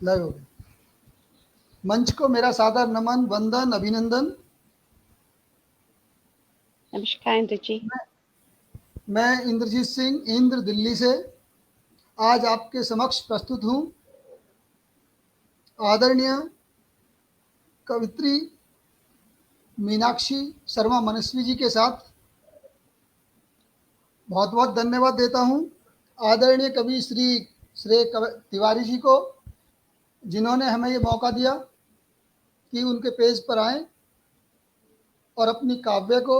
लय हो गया। मंच को मेरा सादर नमन, वंदन, अभिनंदन। नमस्कार इंद्र जी। मैं इंद्रजीत सिंह, इंद्र, दिल्ली से आज आपके समक्ष प्रस्तुत हूँ। आदरणीय कवित्री मीनाक्षी शर्मा मनस्वी जी के साथ बहुत बहुत धन्यवाद देता हूँ आदरणीय कवि श्री श्रेय तिवारी जी को, जिन्होंने हमें ये मौका दिया कि उनके पेज पर आएं और अपनी काव्य को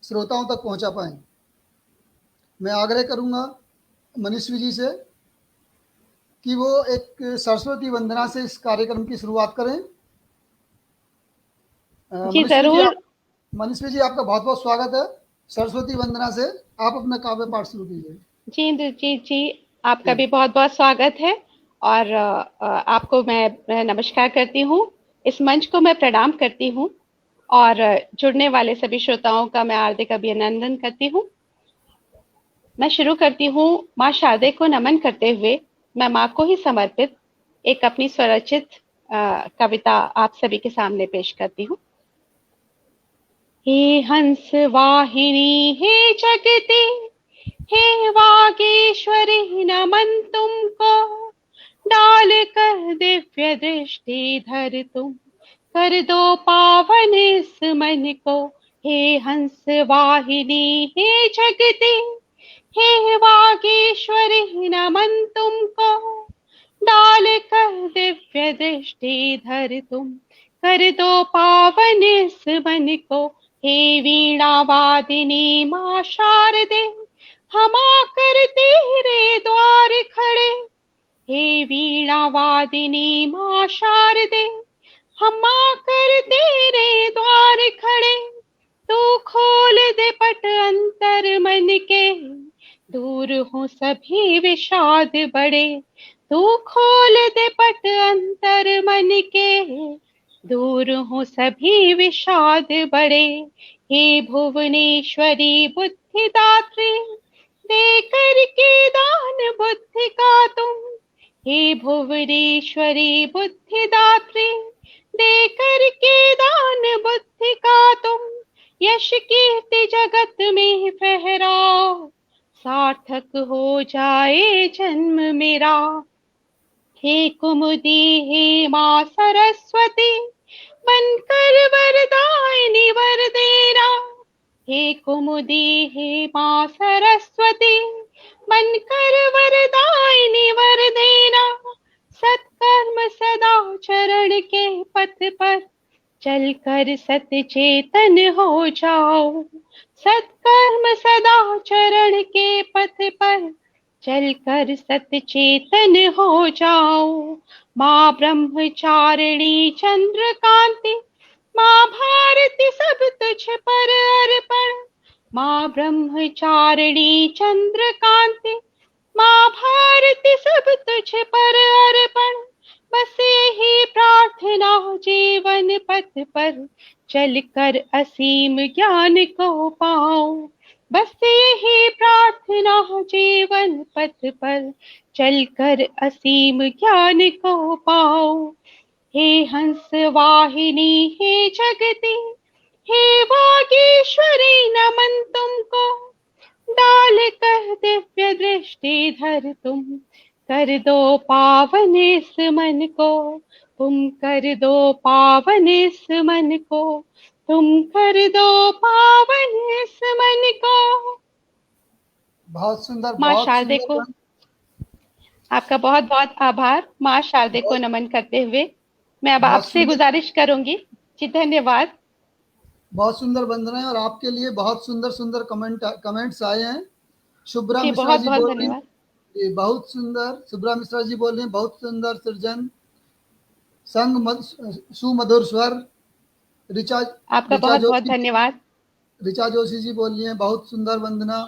श्रोताओं तक पहुंचा पाएं। मैं आग्रह करूंगा मनस्वी जी से कि वो एक सरस्वती वंदना से इस कार्यक्रम की शुरुआत करें। जी जरूर। मनस्वी जी, आपका बहुत बहुत स्वागत है। सरस्वती वंदना से आप अपना काव्य पाठ शुरू कीजिए। जी इंद्रजीत जी, आपका भी बहुत बहुत स्वागत है और आपको मैं नमस्कार करती हूँ। इस मंच को मैं प्रणाम करती हूँ और जुड़ने वाले सभी श्रोताओं का मैं हार्दिक अभिनंदन करती हूँ। मैं शुरू करती हूँ माँ शारदे को नमन करते हुए। मैं माँ को ही समर्पित एक अपनी स्वरचित कविता आप सभी के सामने पेश करती हूँ। हे हंस वाहिनी हे जगते, हे वागीश्वरी नमन तुमको, डाल कर दिव्य दृष्टि धर तुम, कर दो पावन इस मन को। हे हंस वाहिनी हे जगते, हे वागीश्वरी नमन तुमको, डाल कर दिव्य दृष्टि धर तुम, कर दो पावन इस मन को। हे वीणा वादिनी माँ शारदे, हम आकर तेरे द्वार खड़े। हे वीणा वादिनी माँ शारदे, हम आकर तेरे द्वार खड़े। तू खोल दे पट अंतर मन के, दूर हो सभी विषाद बड़े। तू खोल दे पट अंतर मन के, दूर हो सभी विषाद बड़े। हे भुवनेश्वरी बुद्धिदात्री, दे करके दान बुद्धि का तुम। हे भुवनेश्वरी बुद्धिदात्री, दे करके दान बुद्धि का तुम। यश कीर्ति जगत में फहराओ, सार्थक हो जाए जन्म मेरा। हे कुमुदी हे माँ सरस्वती, बनकर वरदायिनी वर देना। हे कुमुदी हे माँ सरस्वती, बनकर वरदायिनी वर देना। सत्कर्म सदाचरण के पथ पर चल कर सत चेतन हो जाओ। सत्कर्म सदाचरण के पथ पर चल कर सत चेतन हो जाओ। माँ ब्रह्मचारिणी चंद्रकांति, माँ भारती सब तुझ पर अर्पण। माँ ब्रह्मचारिणी चंद्रकांति, माँ भारती सब तुझ पर अर्पण। बस यही प्रार्थना जीवन पथ पर चल कर असीम ज्ञान को पाओ। बस यही प्रार्थना जीवन पथ पर चल कर असीम ज्ञान को पाओ। हे हंस वाहिनी हे जगती, हे वागीश्वरी नमन तुमको, डाल कर दिव्य दृष्टि धर तुम, कर दो पावन इस मन को। तुम कर दो पावन इस मन को, तुम कर दो पावन इस मन को। बहुत सुंदर, माँ बहुत शारदे को सुंदर। आपका बहुत बहुत आभार। माँ शारदे को नमन करते हुए मैं अब बहुत आपसे सुंदर, गुजारिश करूंगी। जी धन्यवाद। बहुत सुंदर वंदनाएं और आपके लिए बहुत सुंदर सुंदर कमेंट्स आए हैं। शुभ्रा जी मिश्रा बहुत जी बहुत बोल रही धन्यवाद। हैं, बहुत सुंदर। शुभ्रा मिश्रा जी बोल रही हैं, बहुत सुंदर सृजन, सुमधुर स्वर। ऋचा आपका ऋचा बहुत बहुत जोशी धन्यवाद। ऋचा जोशी जी बोल रही हैं, बहुत सुंदर वंदना।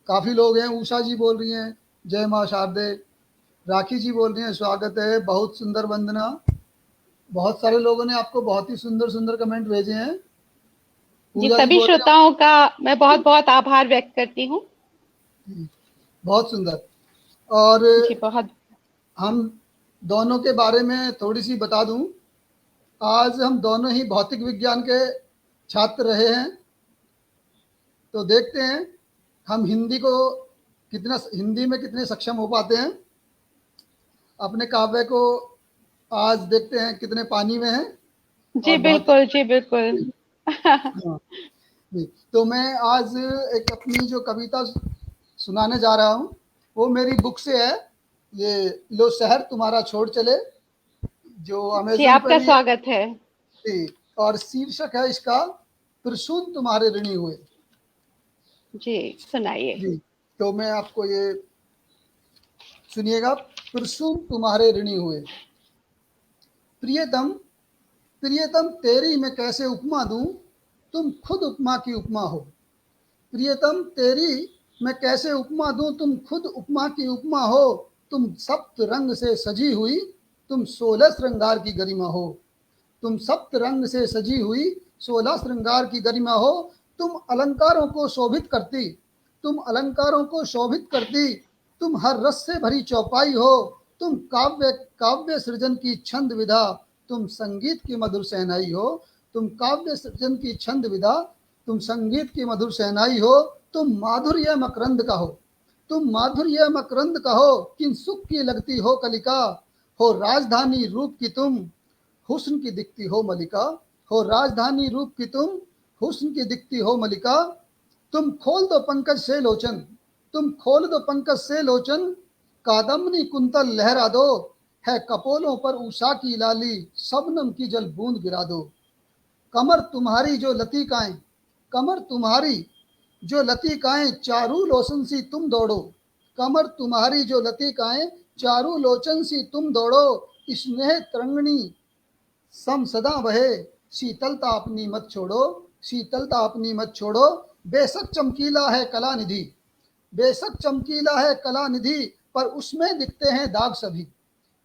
काफी लोग हैं। उषा जी बोल रही हैं, जय माँ शारदे। राखी जी बोल रही हैं, स्वागत है, बहुत सुंदर वंदना। बहुत सारे लोगों ने आपको बहुत ही सुंदर सुंदर कमेंट भेजे हैं। जी पूजा जी सभी बोल रहे श्रोताओं का मैं बहुत बहुत आभार व्यक्त करती हूँ। हैं, बहुत सुंदर। और जी बहुत हम दोनों के बारे में थोड़ी सी बता दूं। आज हम दोनों ही भौतिक विज्ञान के छात्र रहे हैं, तो देखते हैं हम हिंदी में कितने सक्षम हो पाते हैं। अपने काव्य को आज देखते हैं कितने पानी में है। जी और बिल्कुल, जी बिल्कुल। हाँ जी। तो मैं आज एक अपनी जो कविता सुनाने जा रहा हूँ, वो मेरी बुक से है। ये लो शहर तुम्हारा छोड़ चले, जो जी, अमेजन पे आपका भी स्वागत है। है। और शीर्षक है इसका त्रिशूल तुम्हारे ऋणी हुए। जी, सुनाइए। जी, तो मैं आपको ये सुनिएगा। त्रिशूल तुम्हारे ऋणी हुए। प्रियतम प्रियतम तेरी मैं कैसे उपमा दूं, तुम खुद उपमा की उपमा हो। प्रियतम तेरी मैं कैसे उपमा दूं, तुम खुद उपमा की उपमा हो। तुम सप्त रंग से सजी हुई, तुम 16 श्रृंगार की गरिमा हो। तुम सप्त रंग से सजी हुई, 16 श्रृंगार की गरिमा हो। तुम अलंकारों को शोभित करती, तुम अलंकारों को शोभित करती, तुम हर रस से भरी चौपाई हो। तुम काव्य काव्य सृजन की छंद विधा, तुम संगीत की मधुर सहनाई हो। तुम काव्य सृजन की छंद विधा, तुम संगीत की मधुर सहनाई हो। तुम माधुर्य मकरंद का हो, तुम माधुर्य मकरंद का हो। किन सुख की लगती हो कलिका, हो राजधानी रूप की तुम, हुस्न की दिखती हो मलिका। हो राजधानी रूप की तुम, हुस्न की दिखती हो मलिका। तुम खोल दो पंकज से लोचन, तुम खोल दो पंकज से लोचन। कादम्बनी कुंतल लहरा दो, है कपोलों पर उषा की लाली, शबनम की जल बूंद गिरा दो। कमर तुम्हारी जो लतिकाएं, कमर तुम्हारी जो लतिकाएं, चारू लोचन सी तुम दौड़ो। कमर तुम्हारी जो लतिकाएं, चारू लोचन सी तुम दौड़ो। स्नेह तरंगणी सम सदा बहे, शीतलता अपनी मत छोड़ो, शीतलता अपनी मत छोड़ो। बेशक चमकीला है कला निधि, बेशक चमकीला है कला निधि, पर उसमें दिखते हैं दाग सभी।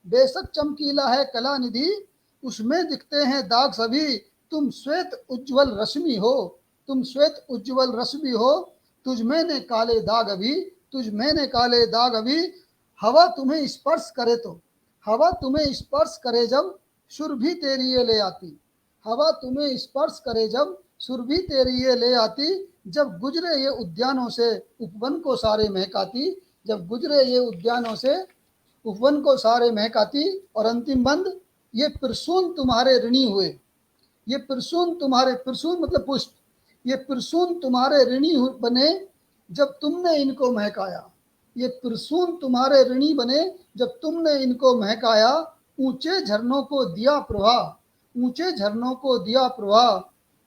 बेशक चमकीला है कला निधि, उसमें दिखते हैं दाग सभी। तुम श्वेत उज्जवल रश्मि हो, तुम श्वेत उज्जवल रश्मि हो। तुझ में ने काले दाग अभी, तुझ में ने काले दाग अभी। हवा तुम्हें स्पर्श करे तो, हवा तुम्हें स्पर्श करे जब, सुरभि तेरी ये ले आती। हवा तुम्हें स्पर्श करे जब, सुरभि तेरी ये ले आती। जब गुजरे ये उद्यानों से, उपवन को सारे महकाती। जब गुजरे ये उद्यानों से, उपवन को सारे महकाती। और अंतिम बंद, ये प्रसून तुम्हारे ऋणी हुए। ये प्रसून तुम्हारे, प्रसून मतलब पुष्प, ये प्रसून तुम्हारे ऋणी बने जब तुमने इनको महकाया। ये प्रसून तुम्हारे ऋणी बने जब तुमने इनको महकाया। ऊंचे झरनों को दिया प्रवाह, ऊंचे झरनों को दिया प्रवाह,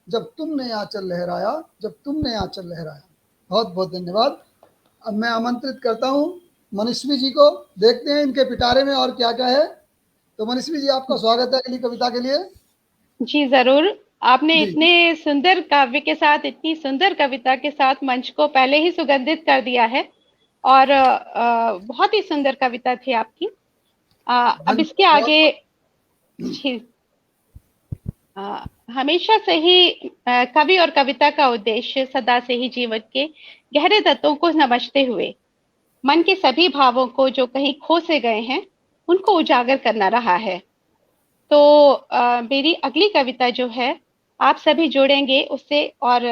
जब तुमने आंचल लहराया, जब तुमने आंचल लहराया। बहुत बहुत धन्यवाद। अब मैं आमंत्रित करता हूँ मनीषवी जी को, देखते हैं इनके पिटारे में और क्या क्या है। तो मनीषवी जी, आपका स्वागत है अगली कविता के लिए। जी ज़रूर। आपने जी इतने सुंदर काव्य के साथ, इतनी सुंदर कविता के साथ मंच को पहले ही सुगंधित कर दिया है। और बहुत ही सुंदर कविता थी आपकी। अब इसके बहुत आगे जी, हमेशा से ही कवि और कविता का उद्देश्य सदा से ही जीवन के गहरे तत्वों को समझते हुए मन के सभी भावों को जो कहीं खो से गए हैं, उनको उजागर करना रहा है। तो मेरी अगली कविता जो है, आप सभी जुड़ेंगे उससे और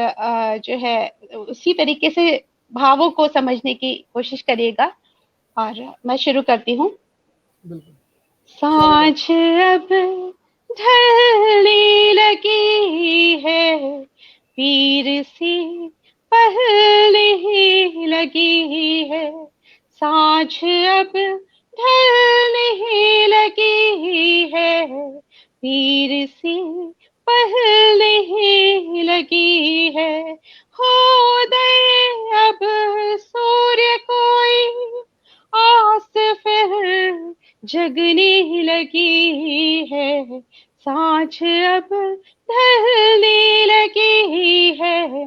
जो है उसी तरीके से भावों को समझने की कोशिश करिएगा। और मैं शुरू करती हूँ। बिल्कुल स्वागत है। साँझ अब ढलने लगी है, पीर सी पहले ही लगी है। साँझ अब ढलने लगी है, पीर सी पहले ही लगी है। हो दे अब सूर्य कोई, आस फिर जगने लगी है। साँझ अब ढलने लगी है,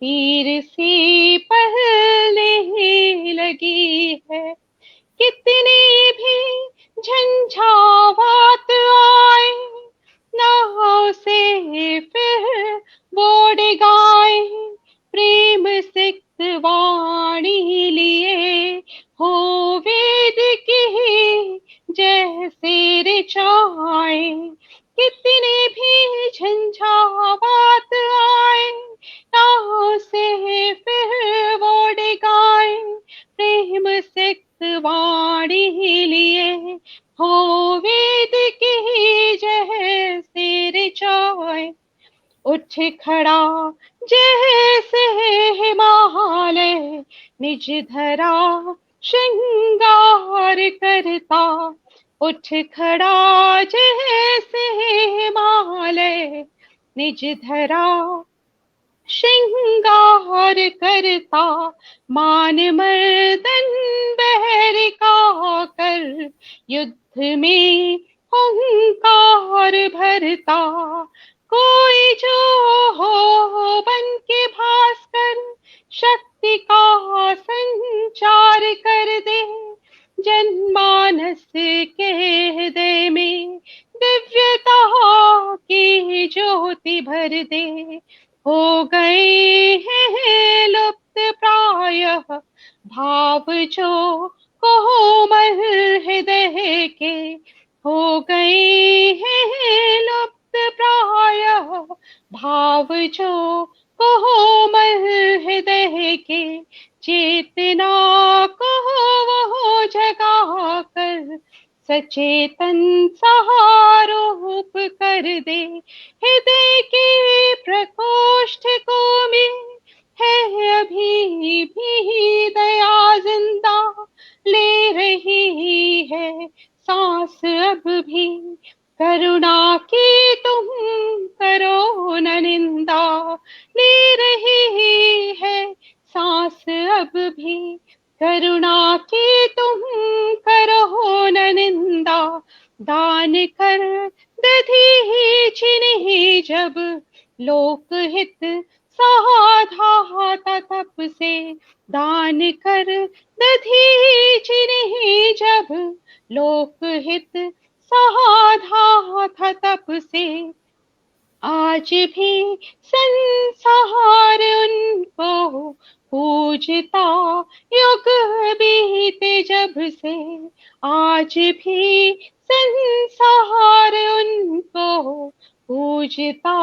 पीर से पहले ही लगी है। कितनी भी झंझावात आए, नाव से फिर बोड़ गाए। प्रेम सिक्त वाणी लिए, हो वेद की खड़ा जैसे हिमालय, निज धरा श्रृंगार करता। उठ खड़ा जैसे हिमालय, निज धरा श्रृंगार करता। मान मर्दन बहर का कर, युद्ध में हुंकार भरता। कोई जो हो बन के भास्कर, शक्ति का संचार कर दे। जनमानस के हृदय में दिव्यता की ज्योति भर दे। हो गए हैं लुप्त प्रायः भाव जो कोमल हृदय के। हो गए हैं लुप्त प्रायः भाव जो कोमल हृदय के। चेतना को वो जगा कर, सचेतन सहारूप कर दे। हृदय के प्रकोष्ठ को में है अभी भी दया जिंदा, ले रही है सांस अब भी। करुणा की तुम करो न निंदा, ले रही है सांस अब भी। करुणा की तुम करो न निंदा। दान कर दधीचि नहीं जब, लोकहित साधा तप से। दान कर दधीचि नहीं जब, लोकहित साधा तप से। आज भी संसार उनको पूजता, युग बीते जब से। आज भी संसार उनको पूजता,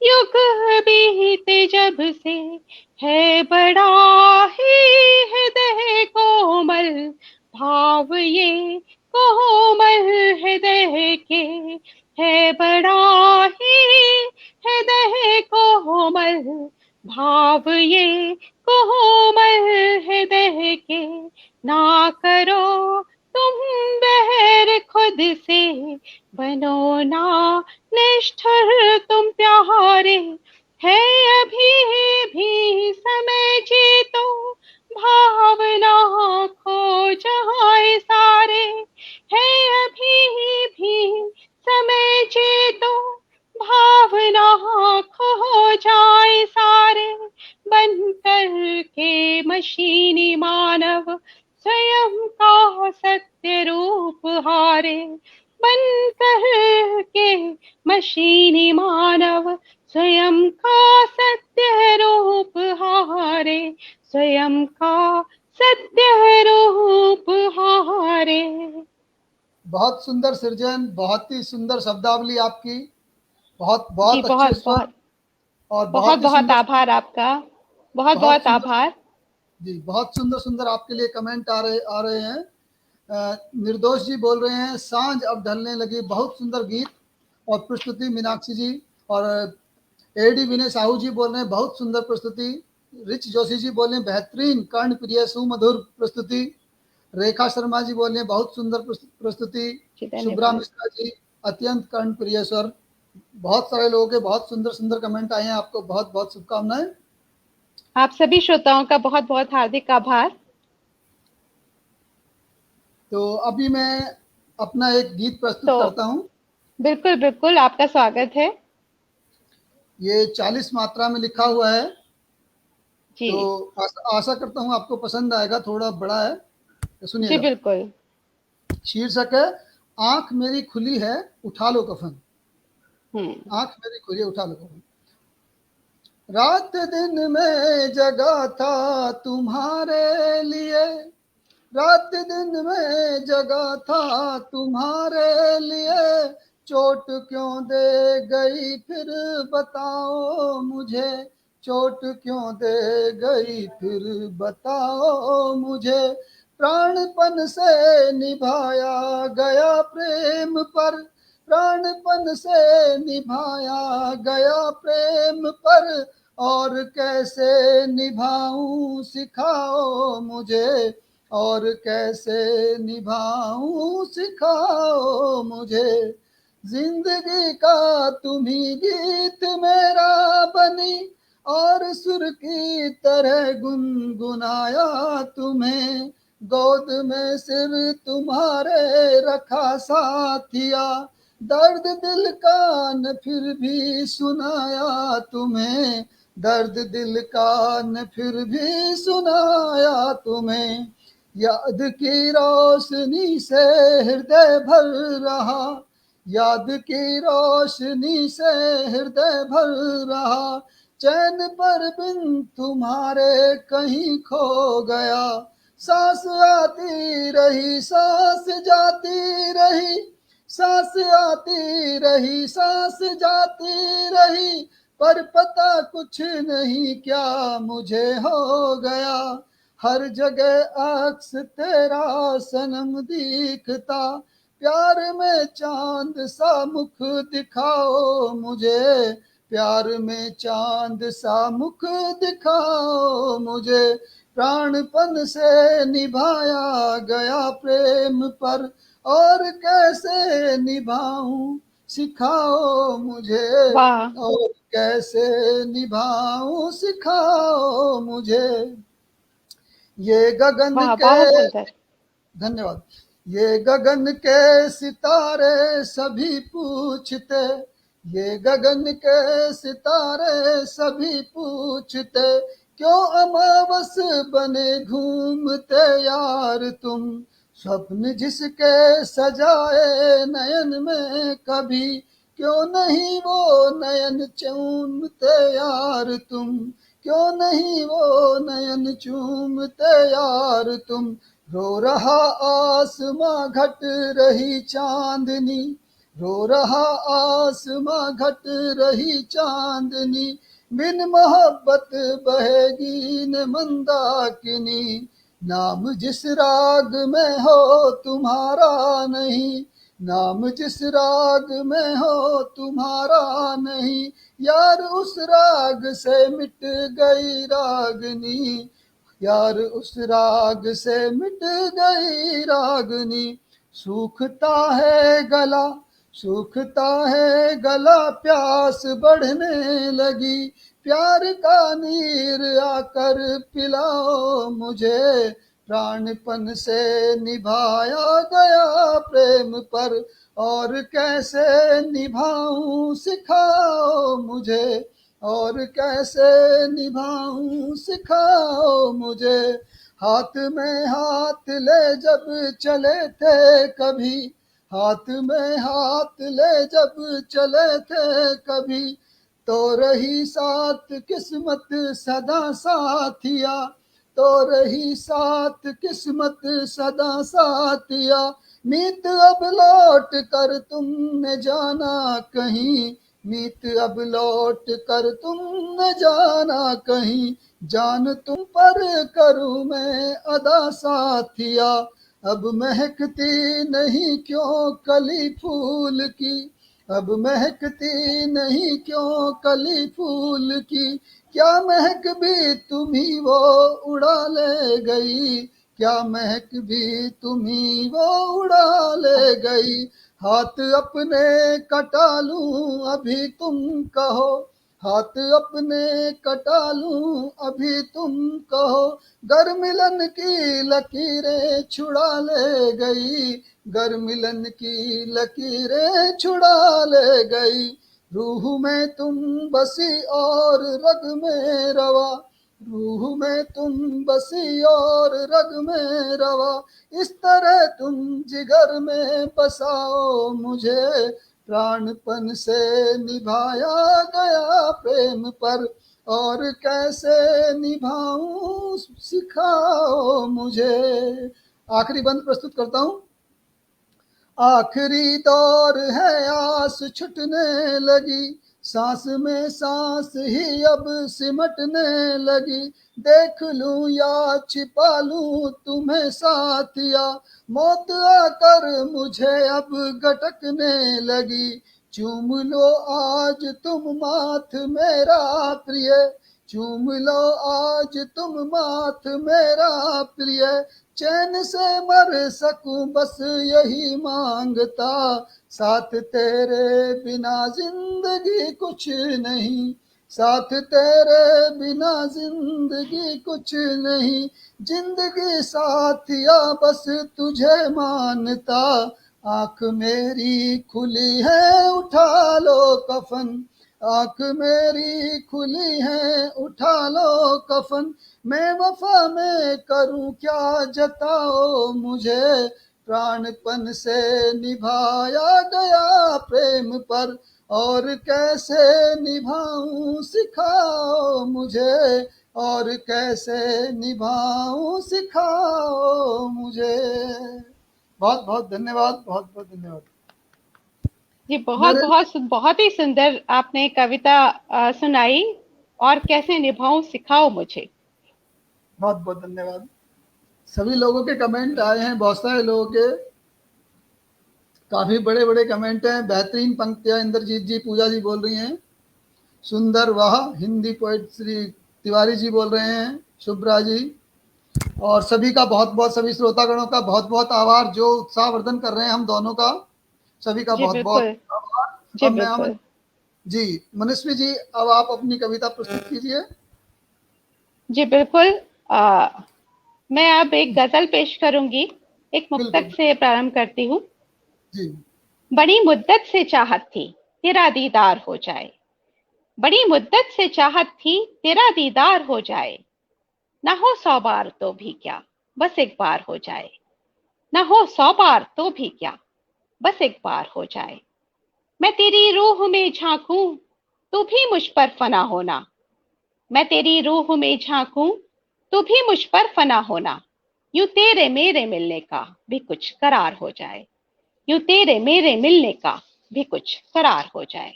युग बीते जब से। है बड़ा ही हृदय कोमल भाव ये कोमल हृदय के। है बड़ा ही हृदय कोमल भाव ये कोमल हृदय के। ना करो तुम बहर खुद से, बनो ना निष्ठुर तुम प्यारे। है अभी भी समय जीतो, भावना खो जाए सारे। है अभी भी समय जीतो, भावना खो जाए सारे। बनकर के मशीनी मानव स्वयं का सत्य रूप हारे। बनकर के मशीनी मानव स्वयं का सत्य रूप हारे। स्वयं का सत्य रूप हारे। बहुत सुंदर सृजन, बहुत ही सुंदर शब्दावली आपकी। बहुत जी बहुत अच्छे बहुत स्वर बहुत और बहुत बहुत ही बहुत सुंदर। आभार आपका, बहुत बहुत बहुत सुंदर आभार। जी, बहुत सुंदर सुंदर आपके लिए कमेंट आ रहे हैं। निर्दोष जी बोल रहे हैं, सांझ अब ढलने लगी, बहुत सुंदर गीत और प्रस्तुति मीनाक्षी जी। और एडी विनय साहू जी बोल रहे हैं, बहुत सुंदर प्रस्तुति। रिच जोशी जी बोल रहे हैं, बेहतरीन कर्ण प्रिय सुमधुर प्रस्तुति। रेखा शर्मा जी बोल रहे हैं, बहुत सुंदर प्रस्तुति। जी शुभ्रा धन्यवाद। मिश्रा जी, अत्यंत कर्ण प्रिय स्वर। बहुत सारे लोगों के बहुत सुंदर सुंदर कमेंट आए हैं। आपको बहुत बहुत शुभकामनाएं। आप सभी श्रोताओं का बहुत बहुत हार्दिक आभार। तो अभी मैं अपना एक गीत प्रस्तुत तो करता हूँ। बिल्कुल बिल्कुल आपका स्वागत है। ये 40 मात्रा में लिखा हुआ है, जी तो आशा करता हूँ आपको पसंद आएगा। थोड़ा बड़ा है, तो जी सुनिएगा। बिल्कुल। शीर्षक है, आंख मेरी खुली है उठा लो कफन। हम्म। आंख मेरी खुली है उठा लो कफन। रात दिन में जगा था तुम्हारे लिए, रात दिन में जगा था तुम्हारे लिए। चोट क्यों दे गई फिर बताओ मुझे, चोट क्यों दे गई फिर बताओ मुझे। प्राणपन से निभाया गया प्रेम पर प्राणपन से निभाया गया प्रेम पर, और कैसे निभाऊं सिखाओ मुझे, और कैसे निभाऊं सिखाओ मुझे। जिंदगी का तुम्ही गीत मेरा बनी, और सुर की तरह गुनगुनाया तुम्हें, गोद में सिर तुम्हारे रखा साथिया, दर्द दिल का न फिर भी सुनाया तुम्हें, दर्द दिल का न फिर भी सुनाया तुम्हें। याद की रोशनी से हृदय भर रहा, याद की रोशनी से हृदय भर रहा, चैन पर बिन तुम्हारे कहीं खो गया। सांस आती रही सांस जाती रही, सांस आती रही सांस जाती रही, पर पता कुछ नहीं क्या मुझे हो गया। हर जगह अक्स तेरा सनम दिखता, प्यार में चांद सा मुख दिखाओ मुझे, प्यार में चांद सा मुख दिखाओ मुझे। प्राणपन से निभाया गया प्रेम पर, और कैसे निभाऊं सिखाओ मुझे, वाह! और कैसे निभाऊं सिखाओ मुझे। ये गगन वाह! के, बहुत सुंदर। धन्यवाद। ये गगन के सितारे सभी पूछते, ये गगन के सितारे सभी पूछते, क्यों अमावस बने घूमते यार तुम, स्वप्न जिसके सजाए नयन में कभी, क्यों नहीं वो नयन चूमते यार तुम, क्यों नहीं वो नयन चूमते यार तुम। रो रहा आसमां घट रही चांदनी, रो रहा आसमां घट रही चांदनी, बिन मोहब्बत बहेगी न मंदाकिनी, नाम जिस राग में हो तुम्हारा नहीं, नाम जिस राग में हो तुम्हारा नहीं, यार उस राग से मिट गई रागनी, यार उस राग से मिट गई रागनी। सूखता है गला, सूखता है गला, प्यास बढ़ने लगी, प्यार का नीर आकर पिलाओ मुझे, प्राणपन से निभाया गया प्रेम पर, और कैसे निभाऊं सिखाओ मुझे, और कैसे निभाऊं सिखाओ मुझे। हाथ में हाथ ले जब चले थे कभी, हाथ में हाथ ले जब चले थे कभी, तो रही साथ किस्मत सदा साथिया, तो रही साथ किस्मत सदा साथिया। मीत अब लौट कर तुमने जाना कहीं, मीत अब लौट कर तुम न जाना कहीं, जान तुम पर करूं मैं अदा साथिया, अब महकती नहीं क्यों कली फूल की, अब महकती नहीं क्यों कली फूल की, क्या महक भी तुम्ही वो उड़ा ले गई, क्या महक भी तुम्ही वो उड़ा ले गई। हाथ अपने कटा लूं अभी तुम कहो, हाथ अपने कटा लूं अभी तुम कहो, गर मिलन की लकीरें छुड़ा ले गई, गर मिलन की लकीरें छुड़ा ले गई। रूह में तुम बसी और रग में रवा, रूह में तुम बसी और रग में रवा, इस तरह तुम जिगर में बसाओ मुझे, प्राणपन से निभाया गया प्रेम पर, और कैसे निभाऊं सिखाओ मुझे। आखिरी बंद प्रस्तुत करता हूं। आखिरी दौर है आस छुटने लगी, सांस में सांस ही अब सिमटने लगी, देख लूं या छिपा लूं तुम्हें साथिया, मौत आकर मुझे अब गटकने लगी, चूम लो आज तुम माथ मेरा प्रिय, चूम लो आज तुम माथ मेरा प्रिय, चैन से मर सकूं बस यही मांगता, साथ तेरे बिना जिंदगी कुछ नहीं, साथ तेरे बिना जिंदगी कुछ नहीं, जिंदगी साथिया बस तुझे मानता, आंख मेरी खुली है उठा लो कफन, आंख मेरी खुली है उठा लो कफन, मैं वफा में करूं क्या जताओ मुझे, प्राणपन से निभाया गया प्रेम पर, और कैसे निभाऊं सिखाओ मुझे, और कैसे निभाऊं सिखाओ मुझे। बहुत बहुत धन्यवाद, बहुत बहुत धन्यवाद। जी बहुत बहुत बहुत ही सुंदर आपने कविता सुनाई, और कैसे निभाऊं सिखाओ मुझे। बहुत बहुत धन्यवाद। सभी लोगों के कमेंट आए हैं, बहुत सारे लोगों के, काफी बड़े बड़े कमेंट हैं, बेहतरीन पंक्तियां इंद्रजीत जी, पूजा जी बोल रही हैं, सुंदर वाह, हिंदी पोइट श्री तिवारी जी बोल रहे हैं, शुभ्रा जी, और सभी का बहुत बहुत, सभी श्रोतागणों का बहुत बहुत आभार जो उत्साहवर्धन कर रहे हैं हम दोनों का, सभी का जी बहुत बहुत बिल्कुल, आभार। जी अब मैं बिल्कुल। जी मनस्वी जी, अब आप अपनी कविता प्रस्तुत कीजिए। जी बिल्कुल। मैं अब एक गजल पेश करूंगी, एक मुक्तक बिल्कुल से प्रारंभ करती हूँ। जी। बड़ी मुद्दत से चाहत थी तेरा दीदार हो जाए, बड़ी मुद्दत से चाहत थी तेरा दीदार हो जाए, ना हो 100 बार तो भी क्या, बस एक बार हो जाए, ना हो 100 बार तो भी क्या, बस एक बार हो जाए। मैं तेरी रूह में झांकूं, तू भी मुझ पर फना होना, मैं तेरी रूह में झांकूं, तू भी मुझ पर फना होना, यूं तेरे मेरे मिलने का भी कुछ करार हो जाए, यूं तेरे मेरे मिलने का भी कुछ करार हो जाए।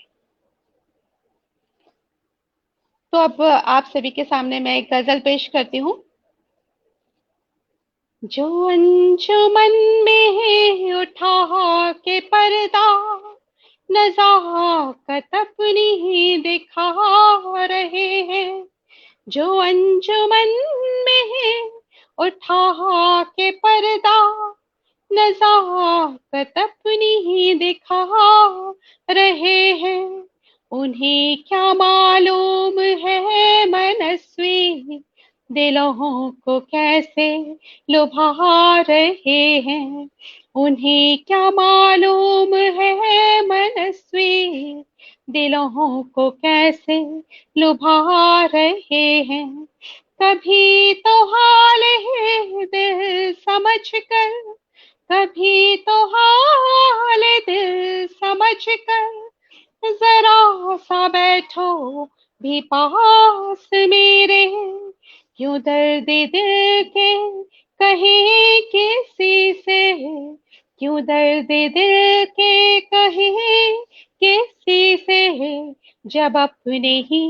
तो अब आप सभी के सामने मैं एक गजल पेश करती हूँ। जो अंजुमन में उठा के पर्दा, नजाकत अपनी दिखा रहे हैं, जो अंजुमन में उठा के पर्दा, नजाकत अपनी ही दिखा रहे हैं, उन्हें क्या मालूम है मनस्वी दिलों को कैसे लुभा रहे हैं, उन्हें क्या मालूम है मनस्वी दिलों को कैसे लुभा रहे हैं। कभी तो हाल है दिल समझ कर, कभी तो हाल दिल समझ कर, जरा सा बैठो भी पास मेरे, क्यों दर्द दिल के कहीं किसी से, क्यों दर्द दिल के कहीं किसी से, जब अपने ही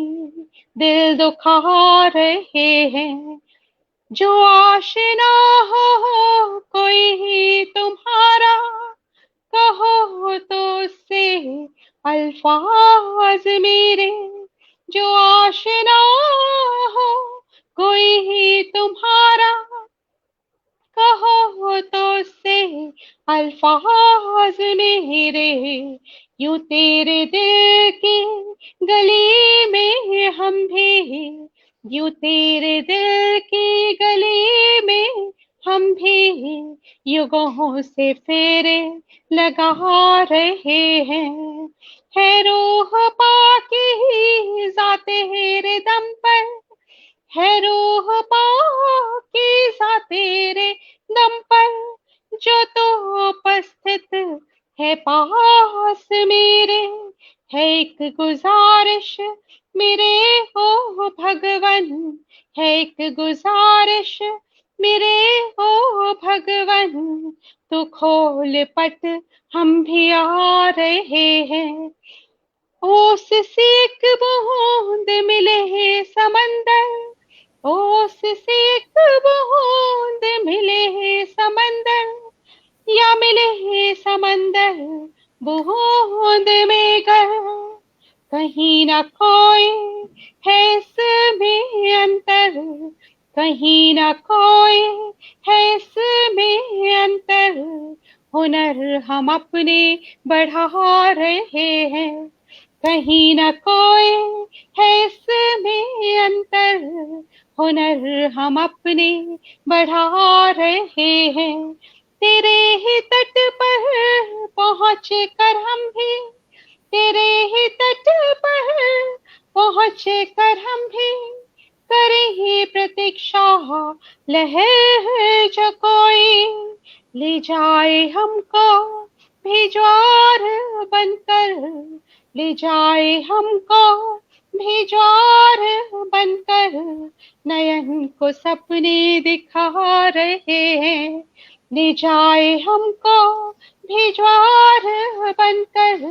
दिल दुखा रहे हैं। जो आशना हो कोई ही तुम्हारा, कहो तो उससे अल्फाज मेरे, जो आशना हो कोई ही तुम्हारा, कहो तो उससे अल्फाज मेरे, यूं तेरे दिल की गली में हम भी, यूं तेरे दिल की गली में हम भी युगों से फेरे लगा रहे हैं। है रूह पाकी जाते दम पर, है रूह पाकीज़ा तेरे दम पर, जो तो उपस्थित है पास मेरे, है एक गुजारिश मेरे हो भगवन, है एक गुजारिश मेरे हो भगवन, तू खोल पट हम भी आ रहे हैं। ओस से एक बूंद मिले है समंदर, ओस से एक बूंद मिले है समंदर, या मिले है समंदर बूंद में गर, कहीं ना कोई है इसमें अंतर, कहीं ना कोई है इसमें अंतर, हुनर हम अपने बढ़ा रहे हैं, कहीं ना कोई है इसमें अंतर, हुनर हम अपने बढ़ा रहे हैं। तेरे ही तट पर पहुंच कर हम भी, तेरे ही तट पर पहुंच कर हम भी करें प्रतीक्षा, लहर जो कोई ले जाए हमको भी ज्वार बनकर, ले जाए हमको भी ज्वार बनकर, नयन को सपने दिखा रहे हैं, ले जाए हमको भी ज्वार बनकर,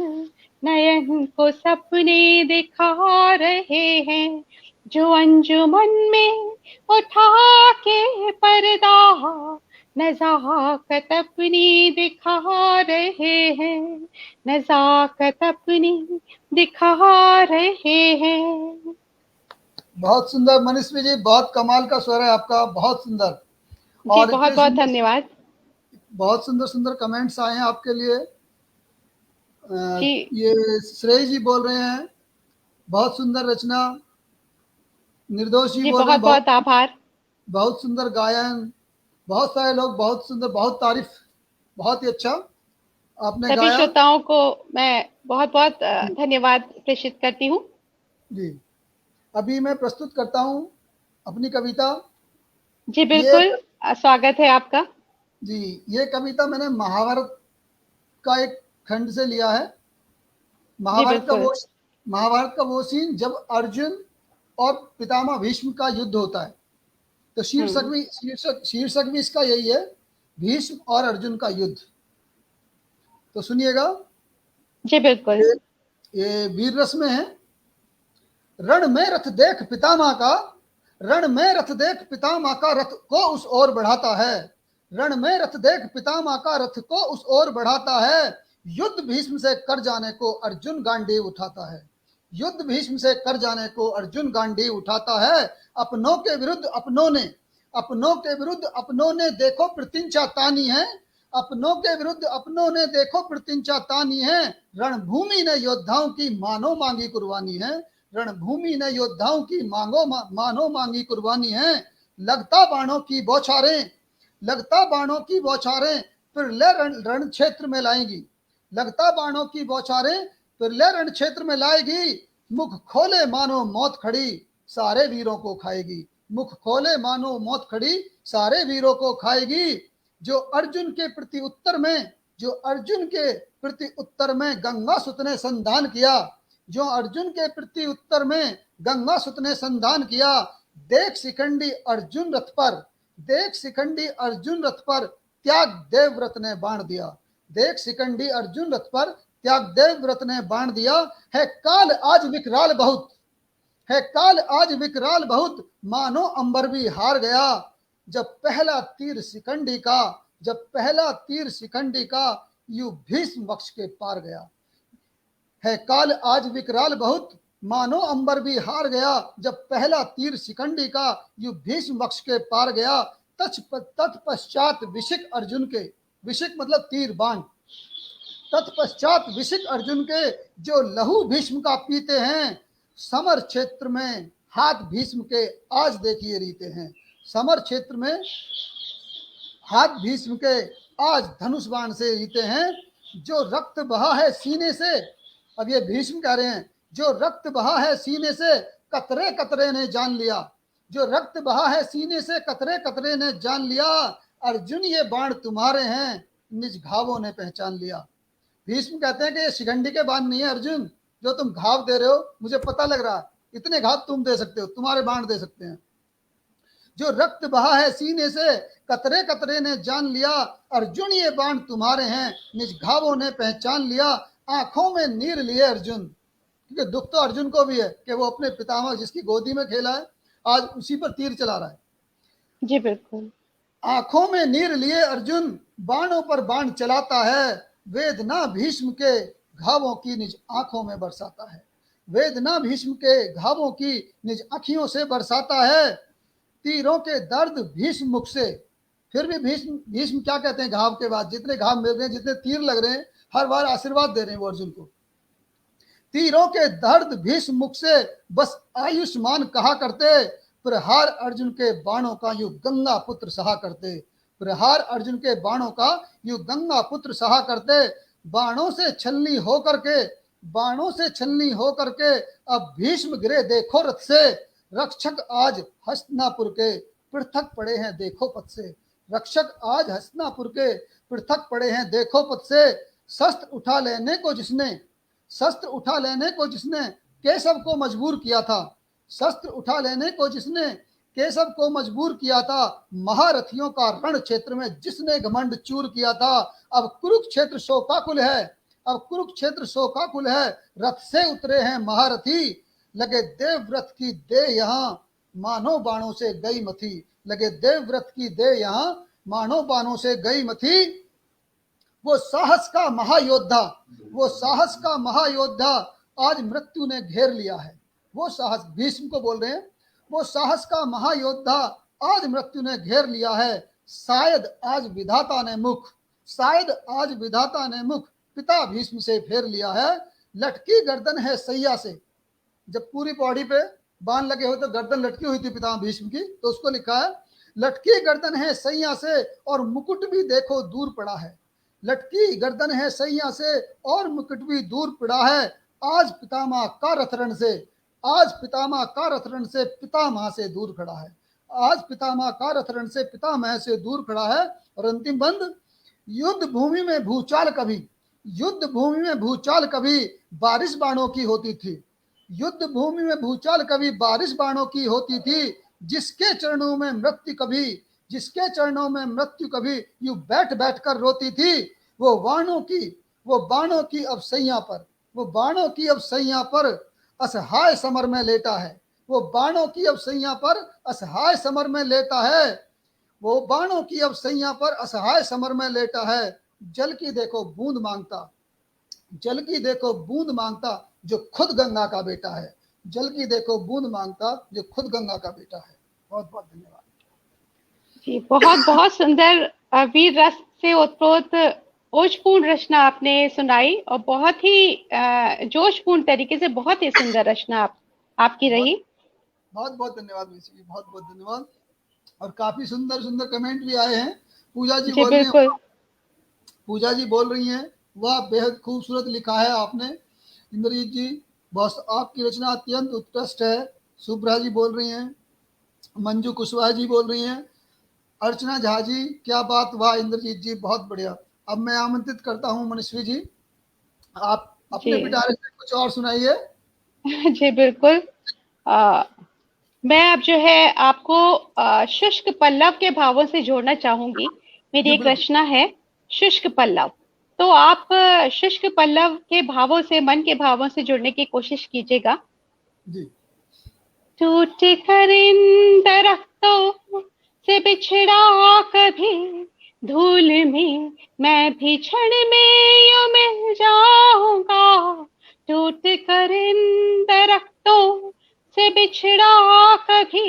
नयन को सपने दिखा रहे हैं, जो अंजुमन में उठा के पर्दा नजाकत अपनी दिखा रहे हैं, नजाकत अपनी दिखा रहे हैं। बहुत सुंदर मनीषवी जी, बहुत कमाल का स्वर है आपका, बहुत सुंदर। जी और बहुत इतने बहुत सुंदर धन्यवाद बहुत सुंदर सुंदर कमेंट्स आए हैं आपके लिए। जी। ये श्रेय जी बोल रहे हैं बहुत सुंदर रचना, निर्दोष जी जी बोल रहे हैं बहुत बहुत आभार। बहुत सुंदर गायन, बहुत सारे लोग बहुत सुंदर, बहुत तारीफ, बहुत ही अच्छा आपने सभी गाया। श्रोताओं को मैं बहुत बहुत धन्यवाद प्रेषित करती हूँ। जी, अभी मैं प्रस्तुत करता हूँ अपनी कविता। जी ये बिल्कुल, स्वागत है आपका। जी, ये कविता मैंने महाभारत का एक खंड से लिया है। जी महाभारत का बिल्कुल। वो महाभारत का वो सीन जब अर्जुन और पितामह भीष्म का युद्ध होता है। तो शीर्षक भी इसका यही है, भीष्म और अर्जुन का युद्ध। तो सुनिएगा, जी बिल्कुल। ये वीर रस में है। रण में रथ देख पितामह का, रण में रथ देख पितामह का, रथ को उस ओर बढ़ाता है, रण में रथ देख पितामह का, रथ को उस ओर बढ़ाता है, युद्ध भीष्म से कर जाने को अर्जुन गांडीव उठाता है, युद्ध भीष्म से कर जाने को अर्जुन गांडीव उठाता है, अपनों के विरुद्ध अपनों ने, अपनों के विरुद्ध अपनों ने देखो प्रतिंचा तानी है, अपनों के विरुद्ध अपनों ने देखो प्रतिंचा तानी है, रणभूमि ने योद्धाओं की मानो मांगी कुर्बानी है, रणभूमि ने योद्धाओं की मानो मांगी कुर्बानी है, लगता बाणों की बौछारें, लगता बाणों की बौछारें फिर ले रण क्षेत्र में लाएंगी, लगता बाणों की बौछारें फिर ले रण क्षेत्र में लाएगी, मुख खोले मानो मौत खड़ी सारे वीरों को खाएगी, मुख खोले मानो मौत खड़ी सारे वीरों को खाएगी, जो अर्जुन के प्रति उत्तर में, जो अर्जुन के प्रति उत्तर में गंगा सुत ने संधान किया, जो अर्जुन के प्रति उत्तर में गंगा सुत ने संधान किया, देख शिखंडी अर्जुन रथ पर, देख शिखंडी अर्जुन रथ पर त्याग देवव्रत ने बाण दिया, देख शिखंडी अर्जुन रथ पर त्याग देवव्रत ने बाण दिया, है काल आज विकराल बहुत, है काल आज विकराल बहुत, मानो अंबर भी हार गया, जब पहला तीर शिखंडी का, जब पहला तीर शिखंडी का यू भीष्म वक्ष के पार गया, है काल आज विकराल बहुत, मानो अंबर भी हार गया, जब पहला तीर शिखंडी का यू भीष्म वक्ष के पार गया, तत्पश्चात विशिक अर्जुन के, विशिक मतलब तीर बाण, तत्पश्चात विशिक अर्जुन के जो लहू भीष्म का पीते हैं, समर क्षेत्र में हाथ भीष्म के आज देखिए रीते हैं, समर क्षेत्र में हाथ भीष्म के आज धनुष बाण से रीते हैं, जो रक्त बहा है सीने से, अब ये भीष्म कह रहे हैं, जो रक्त बहा है सीने से कतरे कतरे ने जान लिया, जो रक्त बहा है सीने से कतरे कतरे ने जान लिया, अर्जुन ये बाण तुम्हारे हैं निज घावों ने पहचान लिया। भीष्म कहते हैं कि ये शिखंडी के बाण नहीं है अर्जुन, जो तुम घाव दे रहे हो मुझे पता लग रहा है, इतने घाव तुम दे सकते हो, तुम्हारे बाण दे सकते हैं, जो रक्त बहा है सीने से कतरे कतरे ने जान लिया, अर्जुन ये बाण तुम्हारे हैं निज घावों ने पहचान लिया, आंखों में नीर लिए अर्जुन, क्योंकि दुख तो अर्जुन को भी है कि वो अपने पितामह जिसकी गोदी में खेला है आज उसी पर तीर चला रहा है। जी बिल्कुल। आंखों में नीर लिए अर्जुन बाणों पर बाण चलाता है, वेदना भीष्म के घावों की निज आंखों में बरसाता है। वेदना भीष्म के घावों की निज आंखियों से बरसाता है, तीरों के दर्द भीष्म मुख से। फिर भी भीष्म भीष्म क्या कहते हैं घाव के बाद, जितने घाव मिल रहे हैं, जितने तीर लग रहे हैं, हर बार आशीर्वाद दे रहे हैं वो अर्जुन को। तीरों के दर्द भीष्म मुख से बस आयुष्मान कहा करते, प्रहार अर्जुन के बाणों का यु गंगा पुत्र सहा करते। प्रहार अर्जुन के बाणों का यु गंगा पुत्र सहा करते। बाणों से छलनी हो करके, बाणों से छलनी हो करके अब भीष्म गिरे देखो रथ से। रक्षक आज हस्तिनापुर के पृथक पड़े हैं देखो पथ से। रक्षक आज हस्तिनापुर के पृथक पड़े हैं देखो पथ से। शस्त्र उठा लेने को जिसने, शस्त्र उठा लेने को जिसने केशव को मजबूर किया था। शस्त्र उठा लेने को जिसने केशव को मजबूर किया था, महारथियों का रण क्षेत्र में जिसने घमंड चूर किया था। अब कुरुक्षेत्र शोकाकुल है, अब कुरुक्षेत्र शोकाकुल है, रथ से उतरे हैं महारथी। लगे देवव्रत की दे यहाँ मानो बाणों से गई मथी। लगे देवव्रत की दे यहाँ मानो बाणों से गई मथी। वो साहस का महायोद्धा, वो साहस का महायोद्धा आज मृत्यु ने घेर लिया है। वो साहस, भीष्म को बोल रहे हैं, वो साहस का महायोद्धा आज मृत्यु ने घेर लिया है। शायद आज विधाता ने मुख, शायद आज विधाता ने मुख पिता भीष्म से फेर लिया है। लटकी गर्दन है सैया से, जब पूरी बॉडी पे बाण लगे हुए तो गर्दन लटकी हुई थी पिता भीष्म की, तो उसको लिखा है लटकी गर्दन है सैया से और मुकुट भी देखो दूर पड़ा है। लटकी गर्दन है सैया से और मुकुट भी दूर पड़ा है। आज पितामह का रथरण से, आज पितामह का रथरण से पितामह से दूर खड़ा है। आज पितामह का रथरण से पितामह से दूर खड़ा है। और अंतिम बंद, युद्ध भूमि में भूचाल कभी, युद्ध भूमि में भूचाल कभी बारिश बाणों की होती थी। युद्ध भूमि में भूचाल कभी बारिश बाणों की होती थी। जिसके चरणों में मृत्यु कभी, जिसके चरणों में मृत्यु कभी यूं बैठ बैठ कर रोती थी। वो बाणों की, वो बाणों की अब सैया पर, वो बाणों की अब सैया पर असहाय समर में लेटा है। वो बाणों की अब सैया पर असहाय समर में लेटा है। वो बाणों की अब सैया पर असहाय समर में लेटा है। जल की देखो बूंद मांगता, जल की देखो बूंद मांगता जो खुद गंगा का बेटा है। जल की देखो बूंद मांगता जो खुद गंगा का बेटा है। बहुत बहुत धन्यवाद जी। बहुत बहुत सुंदर वीर रस से ओतप्रोत ओजपूर्ण रचना आपने सुनाई और बहुत ही जोशपूर्ण तरीके से बहुत ही सुंदर रचना आपकी रही। बहुत बहुत धन्यवाद मिसी, बहुत बहुत धन्यवाद। और काफी सुंदर सुंदर कमेंट भी आए हैं। पूजा जी बोल रही हैं, पूजा जी बोल रही हैं वाह बेहद खूबसूरत लिखा है आपने इंद्रजीत जी, बस आपकी रचना अत्यंत उत्कृष्ट है। सुब्रा जी बोल रही हैं, मंजू कुशवाहा जी बोल रही हैं, अर्चना झा जी क्या बात, वाह इंद्रजीत जी बहुत बढ़िया। अब मैं आमंत्रित करता हूं मनस्वी जी, आप अपने पिटारे से कुछ और सुनाइए। जी बिल्कुल। मैं अब जो है आपको शुष्क पल्लव के भावों से जोड़ना चाहूंगी। मेरी एक रचना है शुष्क पल्लव, तो आप शुष्क पल्लव के भावों से, मन के भावों से जुड़ने की कोशिश कीजिएगा। टूट कर इन दरख्तों से बिछड़ा कभी धूल में मैं भी क्षण में यूं मिल जाऊंगा। टूट कर इन दरख्तों से बिछड़ा कभी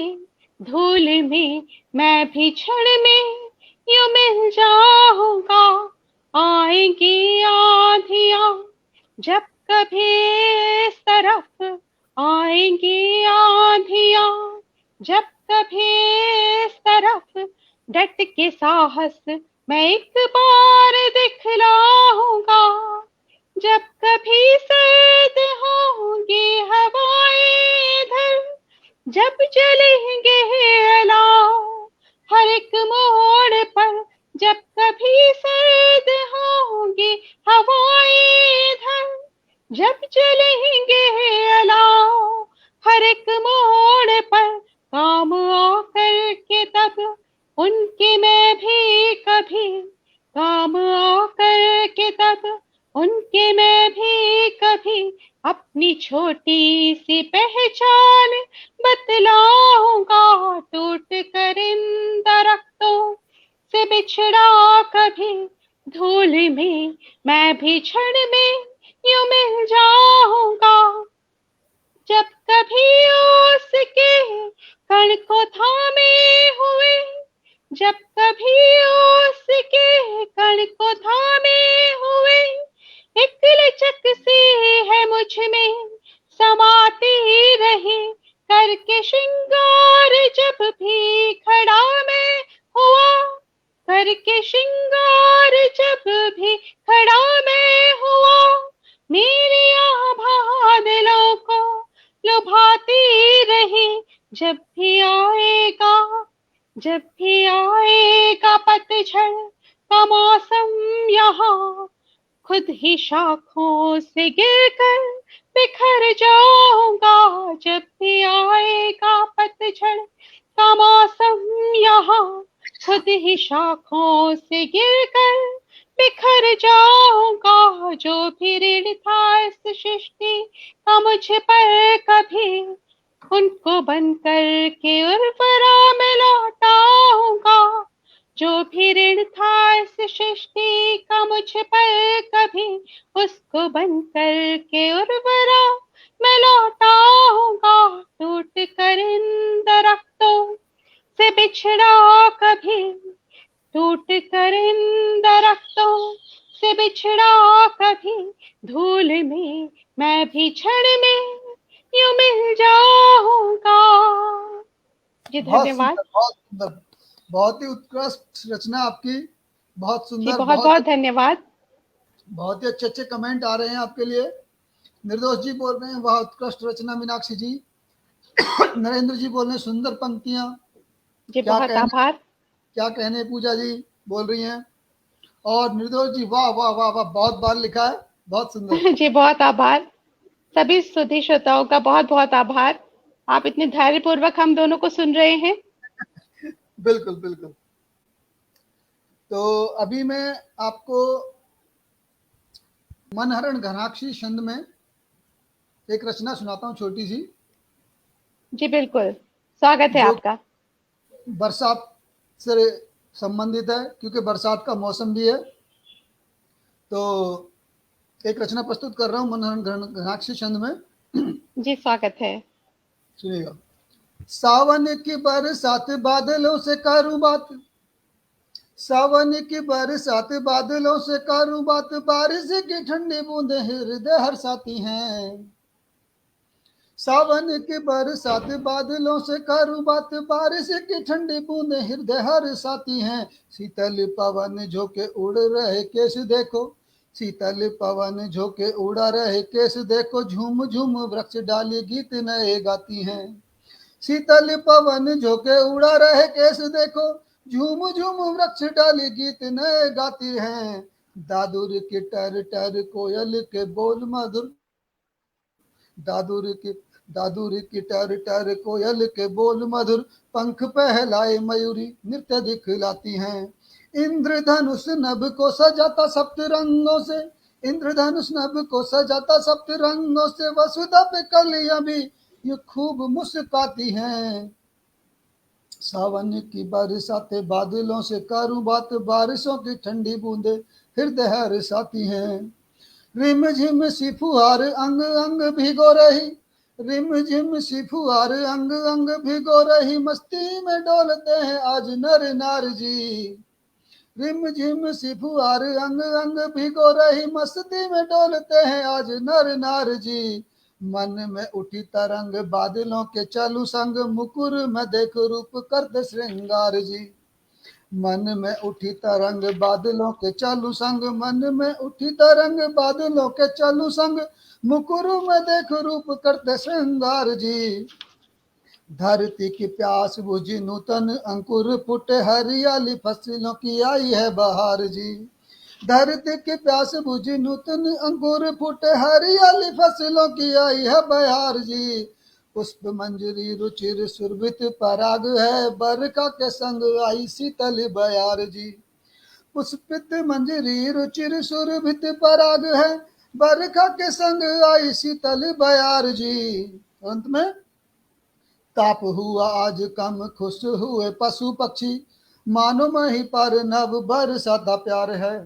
धूल में मैं भी क्षण में यूं मिल जाऊंगा। आएंगी आंधियां जब कभी इस तरफ, आएंगी आंधियां जब कभी इस तरफ, डट के साहस मैं एक बार दिखलाऊंगा। जब कभी सर्द होंगी हवाएं इधर, जब जलेंगे अलाव हर एक मोड़ पर, जब कभी सर्द होंगी हवाएं इधर, जब जलेंगे अलाव हर एक मोड़ पर, काम आकर के तब उनके मैं भी कभी, काम आकर के तब उनके मैं भी कभी अपनी छोटी सी पहचान बतलाऊंगा, टूट कर इन दरख्तों से बिछड़ा कभी धूल में मैं भी क्षण में यूं मिल जाऊंगा। जब कभी उसके कण को थामे हुए, जब कभी उसके कण को थामे हुए, एक लचक सी है मुझ में समाती रही, करके श्रृंगार जब भी खड़ा मैं हुआ, करके श्रृंगार जब भी खड़ा मैं हुआ, मेरी आभा दिलों को लुभाती रही। जब भी आएगा, जब भी आएगा पतझड़ का मौसम यहाँ, खुद ही शाखों से गिरकर बिखर जाऊंगा। जब भी आएगा पतझड़ का मौसम यहाँ, खुद ही शाखों से गिरकर बिखर जाऊंगा। जो भी ऋण था इस सृष्टि का मुझ पर कभी, उनको बन कर के उर्वरा में लौटाऊंगा। जो भी ऋण था इस सृष्टि का मुझ पर कभी, उसको बन कर के उर्वरा मैं लौटाऊंगा। टूट कर इन दरख्तों से बिछड़ा कभी, टूट कर इन दरख्तों से बिछड़ा कभी, धूल में मैं भी क्षण में यूं मिल जाऊंगा। जी बहुत धन्यवाद। सुंदर, बहुत सुंदर, बहुत ही उत्कृष्ट रचना आपकी। बहुत जी सुंदर, बहुत बहुत धन्यवाद। बहुत ही अच्छे अच्छे कमेंट आ रहे हैं आपके लिए। निर्दोष जी बोल रहे हैं वाह उत्कृष्ट रचना मीनाक्षी जी। नरेंद्र जी बोल रहे हैं सुंदर पंक्तियां। जी क्या बहुत कहने, आभार। क्या कहने पूजा जी बोल रही हैं। और निर्दोष जी वाह वाह वाह वाह, बहुत बार लिखा है, बहुत सुंदर। जी बहुत आभार। सभी सुधी श्रोताओं का बहुत बहुत आभार। आप इतने धैर्यपूर्वक हम दोनों को सुन रहे हैं। बिल्कुल बिल्कुल। तो अभी मैं आपको मनहरण घनाक्षी छंद में एक रचना सुनाता हूँ छोटी सी, जी बिल्कुल, स्वागत है जो आपका। बरसात से संबंधित है, क्योंकि बरसात का मौसम भी है। तो एक रचना प्रस्तुत कर रहा हूँ मनहरण घनाक्षी छंद में। जी स्वागत है। सुनिएगा। सावन की बरसात बादलों से करूं बात, सावन की बरसात बादलों से करूं बात, बारिश की ठंडी बूंदे हृदय हर्षाती हैं। सावन की बरसात बादलों से करूं बात, बारिश की ठंडी बूंदे हृदय हर्षाती हैं। शीतल पवन झोंके उड़ रहे केस देखो, शीतल पवन झोंके उड़ा रहे केस देखो, झूम झूम वृक्ष डाली गीत नए गाती हैं। शीतल पवन झोंके उड़ा रहे केस देखो, झूम झूम वृक्ष डाली गीत नए गाती हैं। दादुर की टर टर कोयल के बोल मधुर, दादुर की दादुर की टर टर कोयल के बोल मधुर, पंख पहलाए मयूरी नृत्य दिखलाती हैं। इंद्रधनुष नभ को सजाता सप्त रंगों से, इंद्रधनुष नभ को सजाता सप्त रंगों से, वसुधा पे कलियां भी ये खूब मुस्काती हैं। सावन की बरसाते बादलों से करूं बात, बारिशों की ठंडी बूंदे हृदय हर्षाती हैं। रिम झिम सी फुहार अंग अंग भिगो रही, रिम झिम सी फुहार अंग अंग भिगो रही, मस्ती में डोलते हैं आज नर नार जी। रिम झिम सी फुहार अंग अंग भिगो रही, मस्ती में डोलते हैं आज नर नार जी। मन में उठी तरंग बादलों के चालू संग, मुकुर में देख रूप करते श्रृंगार जी। मन में उठी तरंग बादलों के चालू संग, मन में उठी तरंग बादलों के चालू संग, मुकुर में देख रूप करते श्रृंगार जी। धरती की प्यास बुझी नूतन अंकुर फुटे, हरियाली फसलों की आई है बहार जी। धरती की प्यास बुझी नूतन अंकुर फुटे, हरियाली फसलों की आई है बहार जी। पुष्प मंजरी रुचिर सुरभित पराग है, बरखा के संग आई शीतल बयार जी। पुष्पित मंजरी रुचिर सुरभित पराग है, बरखा के संग आई शीतल बयार जी। अंत में ताप हुआ आज कम, खुश हुए पशु पक्षी, मानो मही पर नव बरसाता प्यार है।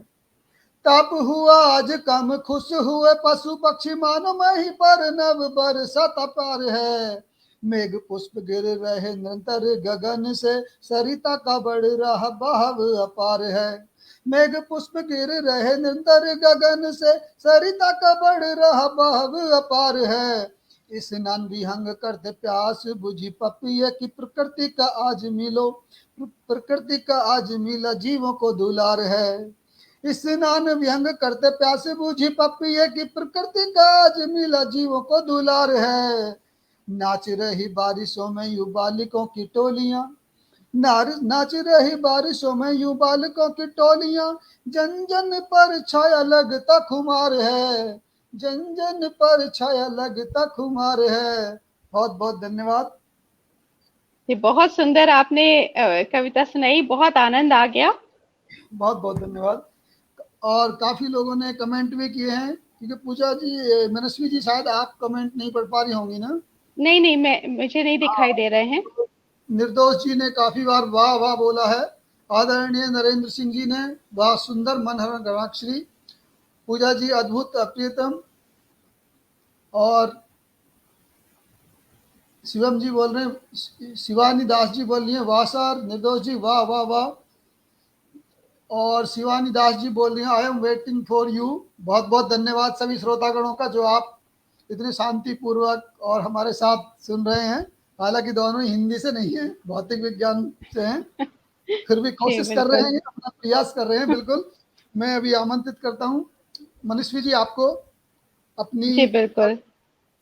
ताप हुआ आज कम, खुश हुए पशु पक्षी, मानो मही पर नव बरसाता प्यार है। मेघ पुष्प गिर रहे निरंतर गगन से, सरिता का बढ़ रहा बहाव अपार है। मेघ पुष्प गिर रहे निरंतर गगन से, सरिता का बढ़ रहा बहाव अपार है। स्नान विहंग करते प्यास बुझी पपिया की, प्रकृति का आज मिलो, प्रकृति का आज मिला जीवों को दुलार है। स्नान विहंग करते प्यास बुझी पपिया की, प्रकृति का आज मिला जीवों को दुलार है। नाच रही बारिशों में यू बालिकों की टोलियां, नाच रही बारिशों में यूं बालकों की टोलियां, जन जन पर छाया लगता खुमार है, जन जन पर छाया लगता खुमार है। बहुत बहुत धन्यवाद। ये बहुत सुंदर आपने कविता सुनाई, बहुत आनंद आ गया। बहुत बहुत धन्यवाद। और काफी लोगों ने कमेंट भी किए हैं, क्योंकि पूजा जी, मनस्वी जी, शायद आप कमेंट नहीं पढ़ पा रही होंगी ना। नहीं नहीं, मुझे नहीं दिखाई दे रहे हैं। निर्दोष जी ने काफी बार वाह वाह बोला है। आदरणीय नरेंद्र सिंह जी ने वाह सुंदर मनहर गणाक्षरी। पूजा जी अद्भुत अप्रियतम। और शिवम जी बोल रहे हैं, शिवानी दास जी बोल रही है वाह सर। निर्दोष जी वाह वाह वाह। और शिवानी दास जी बोल रही हैं I am waiting for you. बहुत बहुत धन्यवाद सभी श्रोतागणों का, जो आप इतने शांतिपूर्वक और हमारे साथ सुन रहे हैं। हालांकि दोनों ही हिंदी से नहीं है, भौतिक विज्ञान से हैं, फिर भी जी कोशिश कर रहे बिल्कुल। हैं, अपना प्रयास कर रहे हैं। बिल्कुल। मैं अभी आमंत्रित करता हूँ मनस्वी जी, आपको अपनी जी बिल्कुल।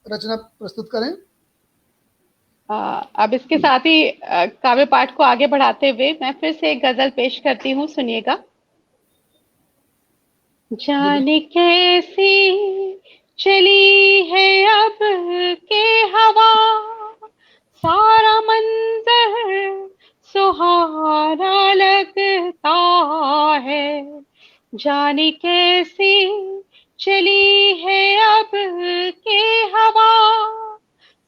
रचना प्रस्तुत करें। अब इसके साथ ही काव्य पाठ को आगे बढ़ाते हुए मैं फिर से एक गजल पेश करती हूँ, सुनिएगा। जी बिल्कुल। जाने कैसी चली है अब के हवा, सारा मंजर सुहाना लगता है। जाने कैसी चली है अब के हवा,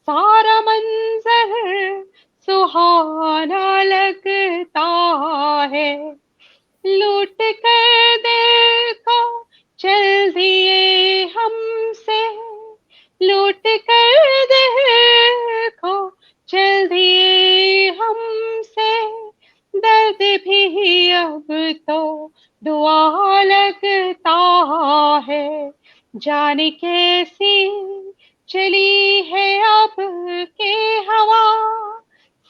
सारा मंजर सुहाना लगता है। लूट कर दिल को चल दिए हमसे, लूट कर दिल को चल दिए हमसे। दर्द भी अब तो दुआ लगता है। जाने कैसी चली है अब के हवा,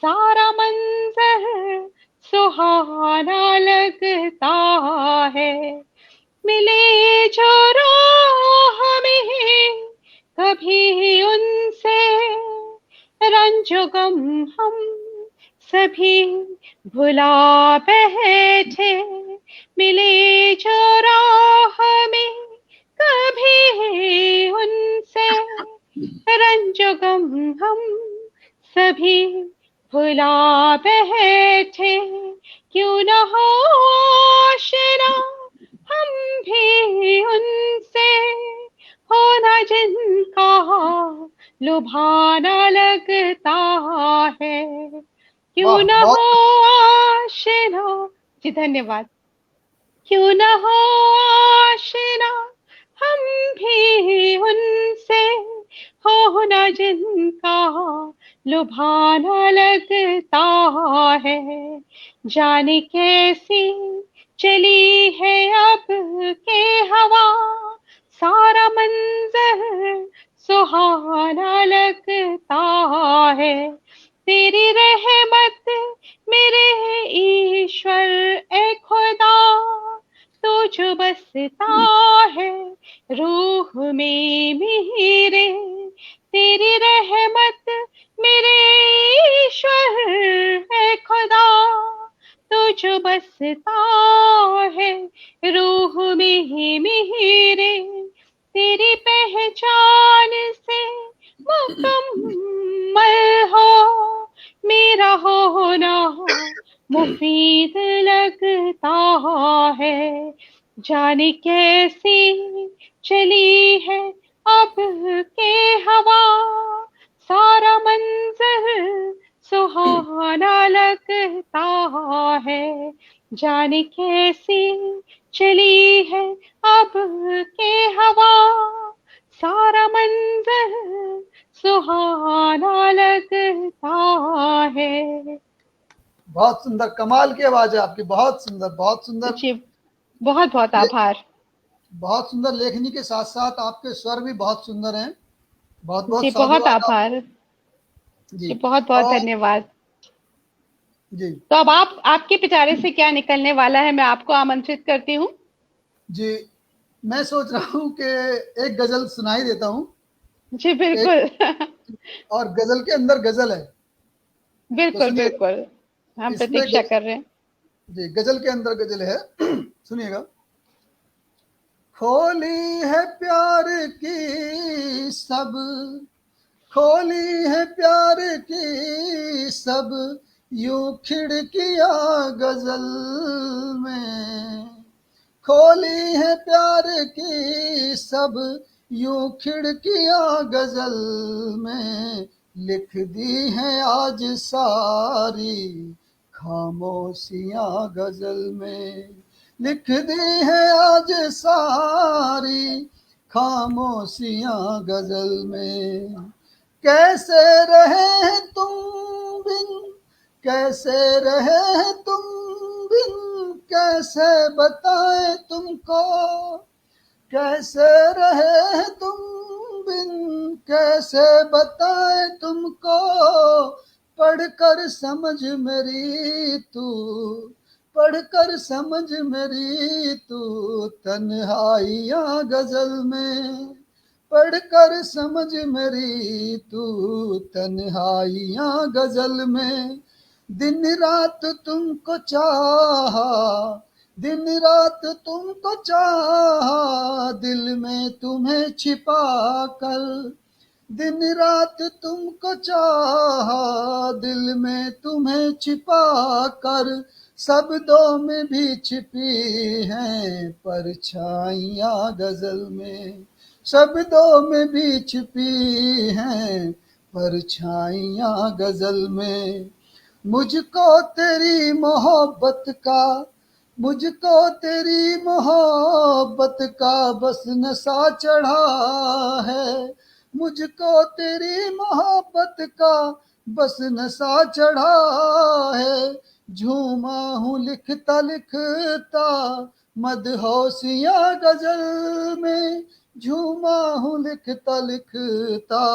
सारा मंजर सुहाना लगता है। मिले जो राह हमें कभी उनसे, रंजो गम हम सभी भुला बैठे। मिले जो राह हमें कभी उनसे, रंजो गम हम सभी भुला बैठे। क्यों न हो आशना हम भी उनसे, होना जिनका लुभाना लगता है। क्यों वाह न बहुत। हो आशना। जी धन्यवाद। क्यों न हो आशना हम भी उनसे, होना जिनका लुभाना लगता है। जाने कैसी चली है अब के हवा, सारा मंजर सुहाना लगता है। तेरी रहमत मेरे ईश्वर ए खुदा, तो जो बसता है रूह में मेरे। तेरी रहमत मेरे ईश्वर है खुदा, तो जो बसता है रूह में मेरे। तेरी पहचान से मुकम्मल हो मेरा होना मुफीद लगता है। जाने कैसी चली है अब के हवा, सारा मंजर सुहाना लगता है। जाने कैसी चली है अब के हवा, सारा मंजर सुहाना लगता है। बहुत सुंदर, कमाल की आवाज है आपकी, बहुत सुंदर, बहुत सुंदर। जी, बहुत बहुत ले, आभार। बहुत सुंदर लेखनी के साथ साथ आपके स्वर भी बहुत सुंदर हैं। बहुत बहुत जी, बहुत साधुवाद आप। आभार। जी। जी, बहुत बहुत और धन्यवाद। जी। तो अब आप, आपके पिटारे से क्या निकलने वाला है, मैं आपको आमंत्रित करती हूँ। जी, मैं सोच रहा हूँ कि एक गजल सुनाई देता हूँ। जी एक, बिल्कुल। और गजल के अंदर गजल है, तो बिल्कुल सुनिएगा। बिल्कुल, हम इसमें प्रतीक्षा कर रहे हैं। जी, गजल के अंदर गजल है। सुनिएगा। खोली है प्यार की सब, खोली है प्यार की सब यूं खिड़कियां गजल में, खोली है प्यार की सब यूं खिड़कियां गजल में, लिख दी हैं आज सारी खामोशियां गजल में, लिख दी हैं आज सारी खामोशियां गजल में। कैसे रहे तुम बिन, कैसे रहे तुम बिन, कैसे बताए तुमको, कैसे रहे तुम बिन, कैसे बताए तुमको, पढ़कर समझ मेरी तू, पढ़कर समझ मेरी तू तन्हाइयाँ गजल में, पढ़कर समझ मेरी तू तन्हाइयाँ गजल में। दिन रात तुमको चाहा, दिन रात तुमको चाहा, दिल में तुम्हें छिपा कर, दिन रात तुमको चाहा, दिल में तुम्हें छिपा कर, शब्दों में भी छिपी हैं परछाइयाँ गजल में, शब्दों में भी छिपी हैं परछाइयाँ गजल में। मुझको तेरी मोहब्बत का, मुझको तेरी मोहब्बत का बस नशा चढ़ा है, मुझको तेरी मोहब्बत का बस नशा चढ़ा है, झूमा हूँ लिखता लिखता मदहोशियाँ गजल में, झूमा हूँ लिखता लिखता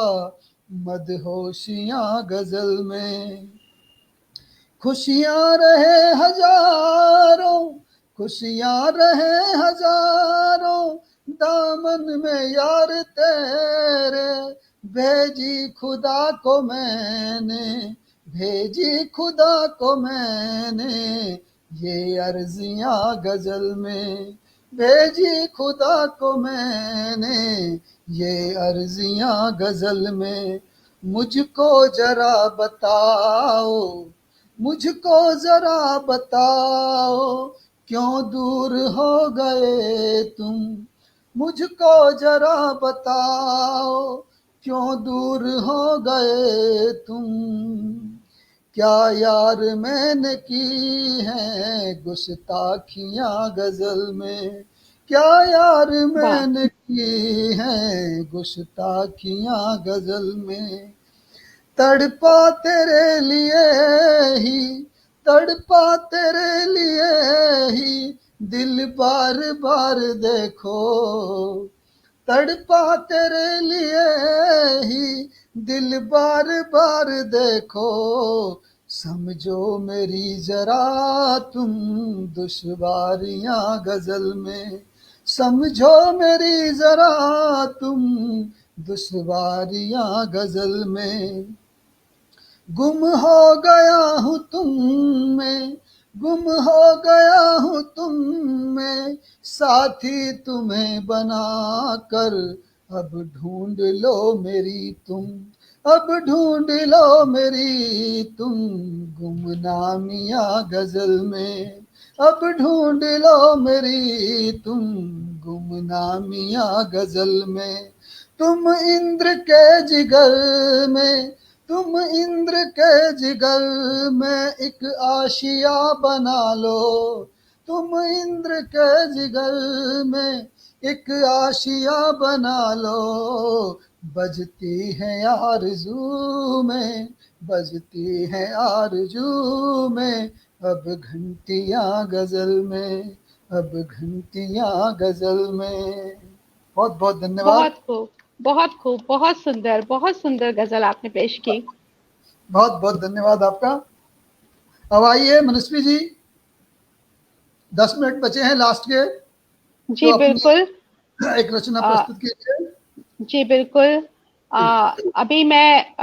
मदहोशियाँ गजल में। खुशियाँ रहे हजारों, खुशियाँ रहे हजारों, दामन में यार तेरे, भेजी खुदा को मैंने, भेजी खुदा को मैंने, ये अर्जियाँ गजल में, भेजी खुदा को मैंने, ये अर्जियाँ गजल में। मुझको जरा बताओ, मुझको जरा बताओ, क्यों दूर हो गए तुम, मुझको जरा बताओ, क्यों दूर हो गए तुम, क्या यार मैंने की है गुस्ताखियाँ गजल में, क्या यार वाह, मैंने की है गुस्ताखियाँ गजल में। तड़पा तेरे लिए ही, तड़पा तेरे लिए ही दिल बार बार देखो, तड़पा तेरे लिए ही दिल बार बार देखो, समझो मेरी जरा तुम दुश्वारियाँ गजल में, समझो मेरी जरा तुम दुश्वारियाँ गजल में। गुम हो गया हूँ तुम में, गुम हो गया हूँ तुम में, साथी तुम्हें बना कर, अब ढूंढ लो मेरी तुम, अब ढूंढ लो मेरी तुम गुमनामियाँ गजल में, अब ढूंढ लो मेरी तुम गुमनामियां गजल में, तुम इंद्र के जिगर में, तुम इंद्र के जिगर में एक आशिया बना लो, तुम इंद्र के जिगर में एक आशिया बना लो, बजती है आरज़ू में, बजती है आरज़ू में, अब घंटियां गजल में, अब घंटियां गजल में। बहुत बहुत धन्यवाद। बहुत खूब, बहुत खूब, बहुत सुंदर गजल आपने पेश की। बहुत बहुत धन्यवाद आपका। अब आइए मनस्वी जी, 10 मिनट बचे हैं लास्ट के, तो जी अपनी बिल्कुल। एक रचना आ, प्रस्तुत कीजिए। जी बिल्कुल। अभी मैं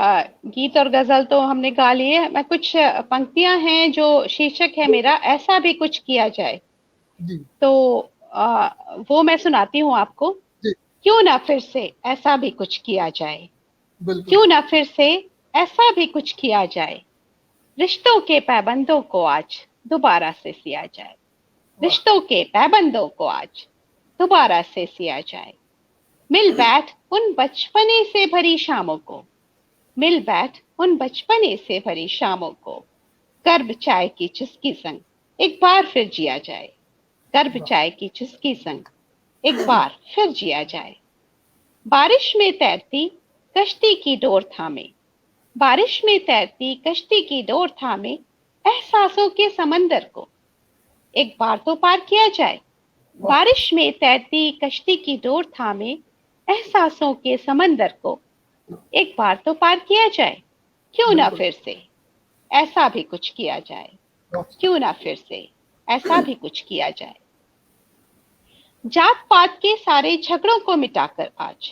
गीत और गजल तो हमने गा लिए, मैं कुछ पंक्तियां हैं जो शीर्षक है मेरा ऐसा भी कुछ किया जाए, जी तो आ, वो मैं सुनाती हूँ आपको। जी क्यों ना फिर से ऐसा भी कुछ किया जाए, बिल्कुल। क्यों ना फिर से ऐसा भी कुछ किया जाए, रिश्तों के पैबंदों को आज दोबारा से सिया जाए, वाह। रिश्तों के पैबंदों को आज दोबारा से सिया जाए। मिल बैठ उन बचपने से भरी शामों को, मिल बैठ उन बचपने से भरी शामों को, गर्भ चाय की चुस्की संग एक बार फिर जिया जाए, गर्भ वाह। चाय की चुस्की संग एक बार फिर जिया जाए। बारिश में तैरती कश्ती की डोर थामे, बारिश में तैरती कश्ती की डोर थामे, एहसासों के समंदर को एक बार तो पार किया जाए। वाह। बारिश में तैरती कश्ती की डोर थामे, एहसासों के समंदर को एक बार तो पार किया जाए। क्यों ना बिल्कुल। फिर से ऐसा भी कुछ किया जाए, बहुत। क्यों ना फिर से ऐसा भी कुछ किया जाए। जात पात के सारे झगड़ों को मिटाकर आज,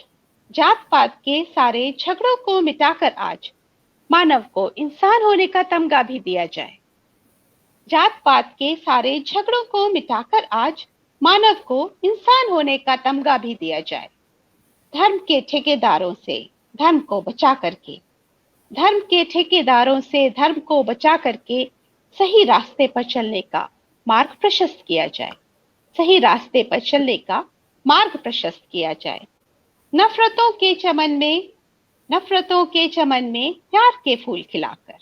जात पात के सारे झगड़ों को मिटाकर आज मानव को इंसान होने का तमगा भी दिया जाए। जात पात के सारे झगड़ों को मिटाकर आज मानव को इंसान होने का तमगा भी दिया जाए। धर्म के ठेकेदारों से धर्म को बचा करके, धर्म के ठेकेदारों से धर्म को बचा करके सही रास्ते पर चलने का मार्ग प्रशस्त किया जाए, सही रास्ते पर चलने का मार्ग प्रशस्त किया जाए। नफरतों के चमन में, नफरतों के चमन में प्यार के फूल खिलाकर,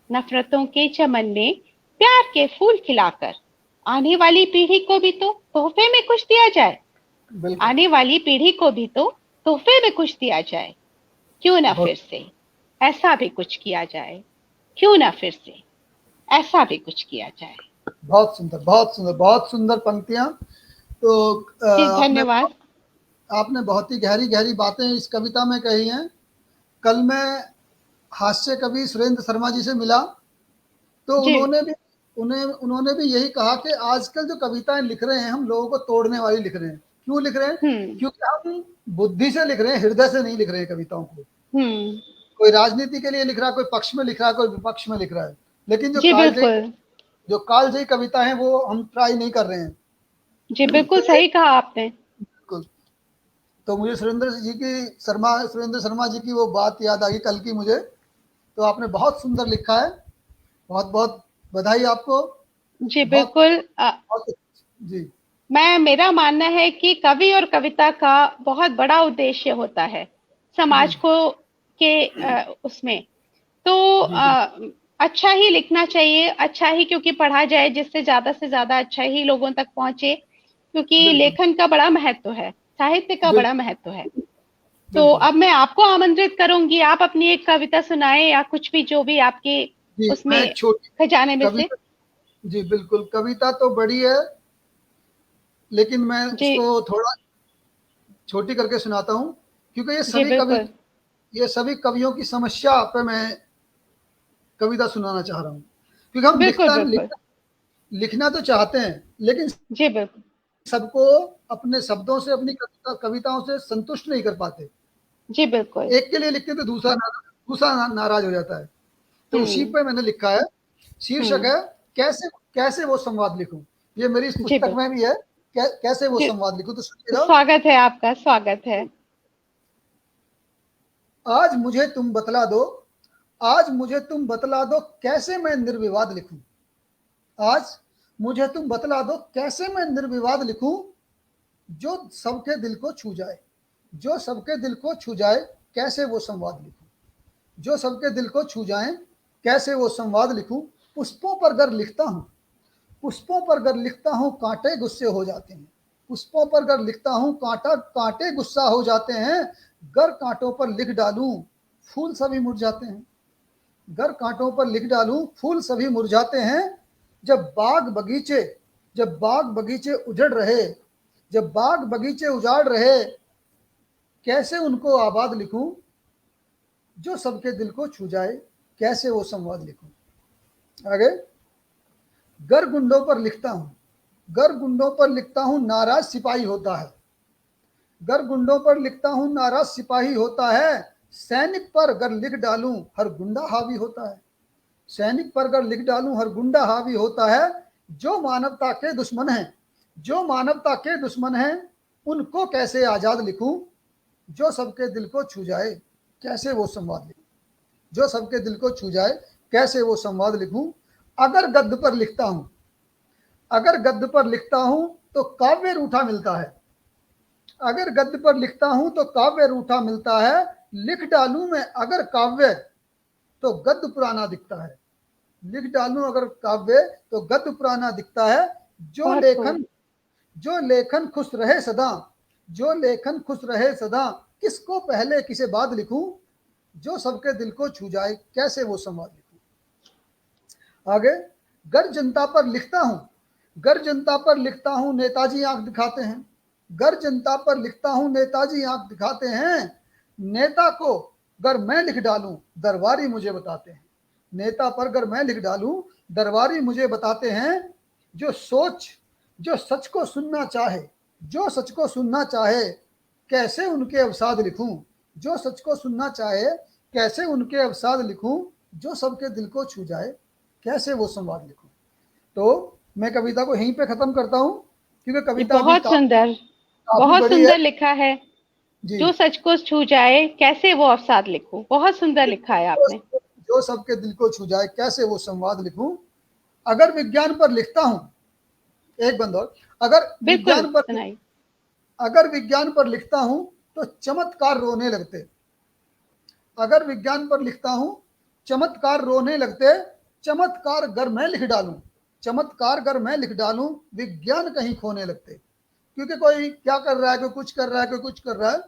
नफरतों के चमन में प्यार के फूल खिलाकर आने वाली पीढ़ी को भी तो तोहफे में कुछ दिया जाए, बिल्कुल। आने वाली पीढ़ी को भी तो तोहफे में कुछ दिया जाए। क्यों ना बहुत फिर से ऐसा भी कुछ किया जाए, क्यों ना फिर से ऐसा भी कुछ किया जाए। बहुत सुंदर, बहुत सुंदर, बहुत सुंदर पंक्तियां। तो जी आपने धन्यवाद। आपने बहुत ही गहरी गहरी बातें इस कविता में कही हैं। कल मैं हास्य कवि सुरेंद्र शर्मा जी से मिला, तो जी। उन्होंने भी यही कहा कि आजकल जो कविताएं लिख रहे हैं हम लोगों को तोड़ने वाली लिख रहे हैं। क्यों लिख रहे हैं? हम्म। क्योंकि हम बुद्धि से लिख रहे हैं, हृदय से नहीं लिख रहे हैं कविताओं को। हम्म। कोई राजनीति के लिए लिख रहा है, कोई पक्ष में लिख रहा है, कोई विपक्ष में लिख रहा है, लेकिन जी बिल्कुल। जो कालजयी कविता है वो हम ट्राई नहीं कर रहे हैं। जी बिल्कुल तो ये सही कहा आपने। बिल्कुल। तो मुझे सुरेंद्र शर्मा जी की वो बात याद आ गई कल की मुझे। तो आपने बहुत सुंदर लिखा है, बहुत बहुत बधाई आपको। जी बहुत बिल्कुल। बहुत जी मैं मेरा मानना है कि कवि और कविता का बहुत बड़ा उद्देश्य होता है जी समाज को के उसमें तो जी बिल्कुल। अच्छा ही लिखना चाहिए, अच्छा ही क्योंकि पढ़ा जाए जिससे ज्यादा से ज्यादा अच्छा ही लोगों तक पहुंचे, क्योंकि बिल्कुल लेखन का बड़ा महत्व है, साहित्य का बड़ा बिल्कुल। महत्व है। तो बिल्कुल अब मैं आपको आमंत्रित करूंगी, आप अपनी एक कविता सुनाएं या कुछ भी जो भी आपके जी, मैं उसमें एक छोटी खजाने में से। कविता, जी बिल्कुल, कविता तो बड़ी है, लेकिन मैं जी। उसको थोड़ा छोटी करके सुनाता हूँ, क्योंकि जी बिल्कुल। ये सभी कवियों की समस्या पे मैं कविता सुनाना चाह रहा हूँ। क्योंकि हम बिल्कुल बिल्कुल। लिखना तो चाहते हैं, लेकिन जी बिल्कुल। सबको अपने शब्दों से, अपनी कविताओं से संतुष्ट नहीं कर पाते। जी बिल्कुल। एक के लिए लिखते तो दूसरा नाराज हो जाता है। तो उसी हम्म। पे मैंने लिखा है, शीर्षक हम्म। है कैसे कैसे वो संवाद लिखूं। ये मेरी इस जी पुस्तक में बिल्कुल। भी है, कैसे वो जी, संवाद लिखूं। तो सुनिएगा। स्वागत है आपका, स्वागत है। आज मुझे तुम बतला दो, आज मुझे तुम बतला दो कैसे मैं निर्विवाद लिखूं। आज मुझे तुम बतला दो कैसे मैं निर्विवाद लिखूं जो सबके दिल को छू जाए। जो सबके दिल को छू जाए कैसे वो संवाद लिखूं, जो सबके दिल को छू जाए कैसे वो संवाद लिखूं। पुष्पों पर गर लिखता हूं, पुष्पों पर गर लिखता हूं कांटे गुस्से हो जाते हैं। पुष्पों पर गर लिखता हूं कांटे गुस्सा हो जाते हैं। गर कांटों पर लिख डालूं फूल सभी मुरझाते हैं। गर कांटों पर लिख डालूं फूल सभी मुरझाते हैं। जब बाग बगीचे उजड़ रहे, जब बाग बगीचे उजाड़ रहे कैसे उनको आबाद लिखूं जो सबके दिल को छू जाए कैसे वो संवाद लिखूं। आगे, गर गुंडों पर लिखता हूं, गर गुंडों पर लिखता हूं नाराज सिपाही होता है। गर गुंडों पर लिखता हूं नाराज सिपाही होता है। सैनिक पर अगर लिख डालूं हर गुंडा हावी होता है। सैनिक पर अगर लिख डालूं हर गुंडा हावी होता है। जो मानवता के दुश्मन हैं, जो मानवता के दुश्मन हैं उनको कैसे आजाद लिखूं जो सबके दिल को छू जाए कैसे वो संवाद लिखूं। जो सबके दिल को छू जाए कैसे वो संवाद लिखूं। अगर गद्द पर लिखता हूं, अगर गद्द पर लिखता हूं तो काव्य रूठा मिलता है। अगर गद्द पर लिखता हूं तो काव्य रूठा मिलता है। लिख डालूं मैं अगर काव्य तो गद्द पुराना दिखता है। लिख डालूं अगर काव्य तो गद्द पुराना दिखता है। जो बहुत खूब। लेखन जो लेखन खुश रहे सदा, जो लेखन खुश रहे सदा किसको पहले किसे बाद लिखूं जो सबके दिल को छू जाए कैसे वो संवाद लिखूं। आगे, गर जनता पर लिखता हूं, गर जनता पर लिखता हूं नेताजी आंख दिखाते हैं। गर जनता पर लिखता हूं नेताजी आंख दिखाते हैं। नेता को गर मैं लिख डालूं दरबारी मुझे बताते हैं। नेता पर गर मैं लिख डालूं दरबारी मुझे बताते हैं। जो सच को सुनना चाहे, जो सच को सुनना चाहे कैसे उनके अवसाद लिखूं। जो सच को सुनना चाहे कैसे उनके अवसाद लिखूं जो सबके दिल को छू जाए कैसे वो संवाद लिखूं। तो मैं कविता को यहीं पे खत्म करता हूं क्योंकि ये कविता भी बहुत सुंदर, काफी बहुत बड़ी है। सुंदर लिखा है। जी, जो सच को छू जाए कैसे वो अवसाद लिखूं, बहुत सुंदर लिखा है आपने। जो सबके दिल को छू जाए कैसे वो संवाद लिखूं। अगर विज्ञान पर लिखता हूं, एक बंद और, अगर बिल्कुल विज्ञान पर सुनाइए। अगर विज्ञान पर लिखता हूं तो चमत्कार रोने लगते। अगर विज्ञान पर लिखता हूं चमत्कार रोने लगते। चमत्कार अगर मैं लिख डालूं, चमत्कार अगर मैं लिख डालूं विज्ञान कहीं खोने लगते। क्योंकि कोई क्या कर रहा है, कोई कुछ कर रहा है, कोई कुछ कर रहा है।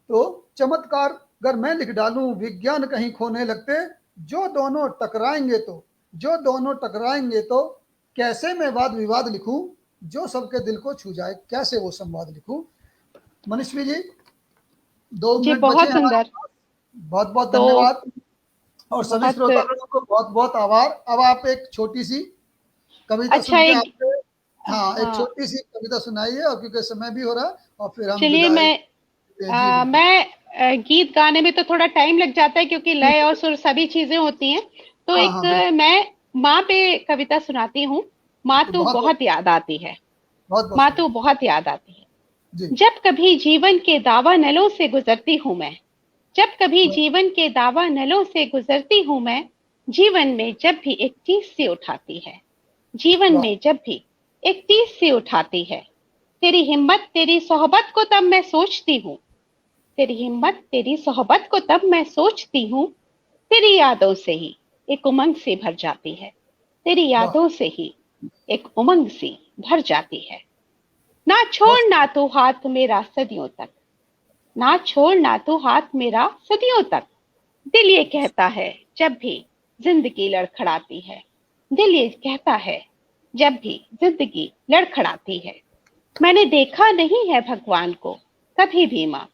तो चमत्कार अगर मैं लिख डालूं विज्ञान कहीं खोने लगते। जो दोनों टकराएंगे तो, जो दोनों टकराएंगे तो कैसे मैं वाद विवाद लिखूं जो सबके दिल को छू जाए कैसे वो संवाद लिखूं। मनीषवी जी, 2 मिनट बचे बहुत हैं हमारे सुंदर। पास। बहुत बहुत तो धन्यवाद और सभी बहुत श्रोतागणों को बहुत बहुत आभार। अब आप एक छोटी सी कविता अच्छा। सुन के एक आपसे, हाँ, एक हाँ, छोटी सी कविता सुनाइए और क्योंकि समय भी हो रहा है और फिर हम चलिए विदाई देते हैं। जी बिल्कुल। गीत गाने में तो थोड़ा टाइम लग जाता है क्योंकि लय और सुर सभी चीजें होती हैं। तो हाँ एक हाँ बिल्कुल। मैं माँ पे कविता सुनाती हूँ। माँ तो तो बहुत बहुत बहुत याद आती है, बहुत बहुत माँ तो शुक्रिया। बहुत याद आती है। जी। जब कभी जीवन के दावानलों से गुजरती हूँ मैं, जब कभी जीवन के दावानलों से गुजरती हूँ मैं, जीवन में जब भी एक चीज सी उठाती है, जीवन वाह। में जब भी एक चीज सी उठाती है, तेरी हिम्मत तेरी सोहबत को तब मैं सोचती हूँ, तेरी हिम्मत तेरी सोहबत को तब मैं सोचती हूँ, तेरी यादों से ही एक उमंग सी भर जाती है, तेरी वाह। यादों से ही एक उमंग सी भर जाती है। ना बहुत छोड़ ना तू हाथ मेरा सदियों तक, ना छोड़ ना तू हाथ मेरा सदियों तक, दिल ये कहता है जब भी जिंदगी लड़खड़ाती है, दिल ये कहता है जब भी जिंदगी लड़खड़ाती है। मैंने देखा नहीं है भगवान को कभी भी माँ,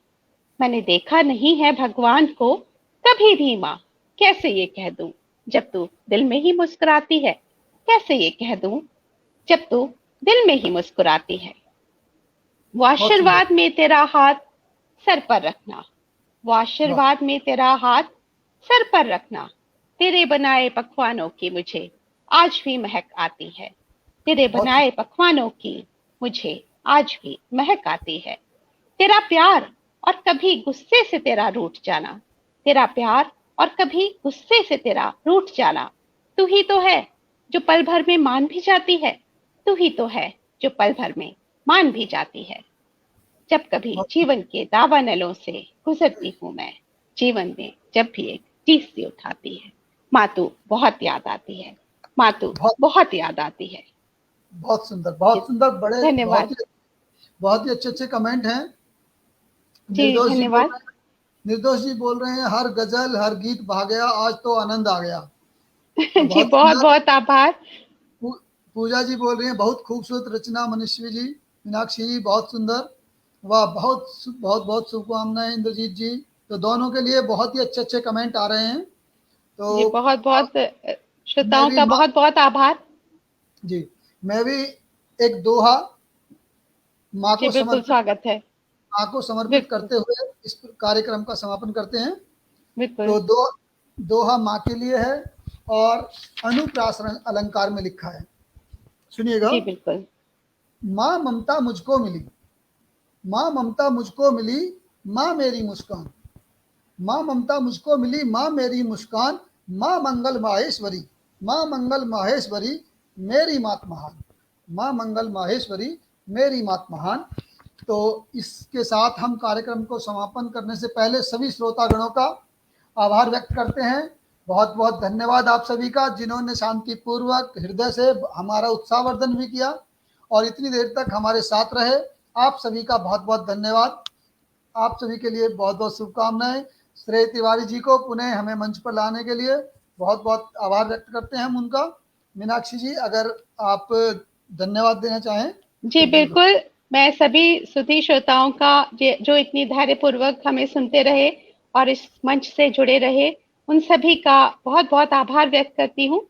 मैंने देखा नहीं है भगवान को कभी भी माँ, कैसे ये कह दूं जब तू दिल में ही मुस्कुराती है, कैसे ये कह दूं जब तू दिल में ही मुस्कुराती है। वो बहुत सुंदर। आशीर्वाद में तेरा हाथ सर पर रखना, वो वाह। आशीर्वाद में तेरा हाथ सर पर रखना, तेरे बनाए पकवानों की मुझे आज भी महक आती है, तेरे बहुत बनाए पकवानों की मुझे आज भी महक आती है। तेरा प्यार और कभी गुस्से से तेरा रूठ जाना, तेरा प्यार और कभी गुस्से से तेरा रूठ जाना, तू ही तो है जो पल भर में मान भी जाती है, तू ही तो है जो पल भर में मान भी जाती है। जब कभी जीवन के दावानलों से गुजरती हूँ मैं, जीवन में जब भी एक चीज सी उठाती है, माँ तू बहुत याद आती है, माँ तू बहुत बहुत याद आती है। बहुत सुंदर, बहुत सुंदर। बड़े धन्यवाद बहुत ही अच्छे अच्छे कमेंट हैं। जी, निर्दोष जी बोल धन्यवाद। रहे हैं, निर्दोष जी बोल रहे हैं, हर गजल हर गीत भा गया, आज तो आनंद आ गया। तो जी, बहुत बहुत सुंदर। बहुत आभार। पू- पूजा जी बोल रही हैं, बहुत खूबसूरत रचना मनीषवी जी, मीनाक्षी जी बहुत सुंदर। वाह, बहुत बहुत शुभकामनाएं इंद्रजीत जी। तो दोनों के लिए बहुत ही अच्छे अच्छे कमेंट आ रहे हैं। जी, तो बहुत बहुत मैं श्रोताओं भी का माँ बहुत बहुत आभार। जी, मैं भी एक दोहा माँ जी, को बिल्कुल समर्पित स्वागत है। माँ को समर्पित बिल्कुल, करते हुए इस कार्यक्रम का समापन करते हैं। बिल्कुल। तो दोहा माँ के लिए है और अनुप्रास अलंकार में लिखा है। सुनिएगा। जी, बिल्कुल। माँ ममता मुझको मिली, माँ ममता मुझको मिली, माँ मेरी मुस्कान। माँ ममता मुझको मिली, माँ मेरी मुस्कान। माँ मंगल माहेश्वरी, माँ मंगल माहेश्वरी, मेरी मात महान। माँ मंगल माहेश्वरी, मेरी मात महान। तो इसके साथ हम कार्यक्रम को समापन करने से पहले सभी श्रोतागणों का आभार व्यक्त करते हैं। बहुत बहुत धन्यवाद आप सभी का, जिन्होंने शांतिपूर्वक हृदय से हमारा उत्साहवर्धन भी किया और इतनी देर तक हमारे साथ रहे। आप सभी का बहुत बहुत धन्यवाद। आप सभी के लिए बहुत बहुत शुभकामनाएं। श्रेय तिवारी जी को पुनः हमें मंच पर लाने के लिए बहुत बहुत आभार व्यक्त करते हैं हम उनका। मीनाक्षी जी, अगर आप धन्यवाद देना चाहें जी, तो बिल्कुल। बिल्कुल। मैं सभी सुधी श्रोताओं का जो इतनी धैर्यपूर्वक हमें सुनते रहे और इस मंच से जुड़े रहे, उन सभी का बहुत-बहुत आभार व्यक्त करती हूँ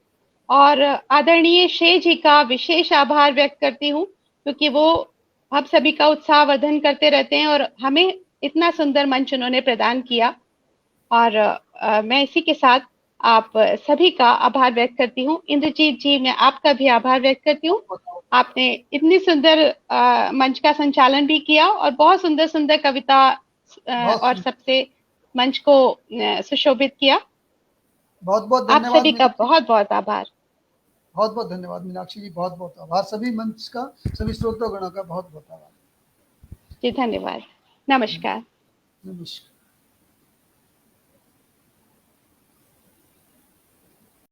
और आदरणीय श्रेय जी का विशेष आभार व्यक्त करती हूँ, क्योंकि वो हम सभी का उत्साहवर्धन करते रहते हैं और हमें इतना सुंदर मंच उन्होंने प्रदान किया। और मैं इसी के साथ आप सभी का आभार व्यक्त करती हूँ। इंद्रजीत जी, मैं आपका भी आभार व्यक्त करती हूँ। आपने इतनी सुंदर मंच का संचालन भी किया और बहुत सुंदर-सुंदर कविता बहुत और सबसे मंच को सुशोभित किया। बहुत बहुत आप धन्यवाद सभी का मीनाक्षी। बहुत-बहुत आभार। बहुत बहुत धन्यवाद मीनाक्षी जी, बहुत बहुत आभार। सभी मंच का, सभी श्रोतागणों का बहुत बहुत आभार। जी, धन्यवाद। नमस्कार। नमस्कार।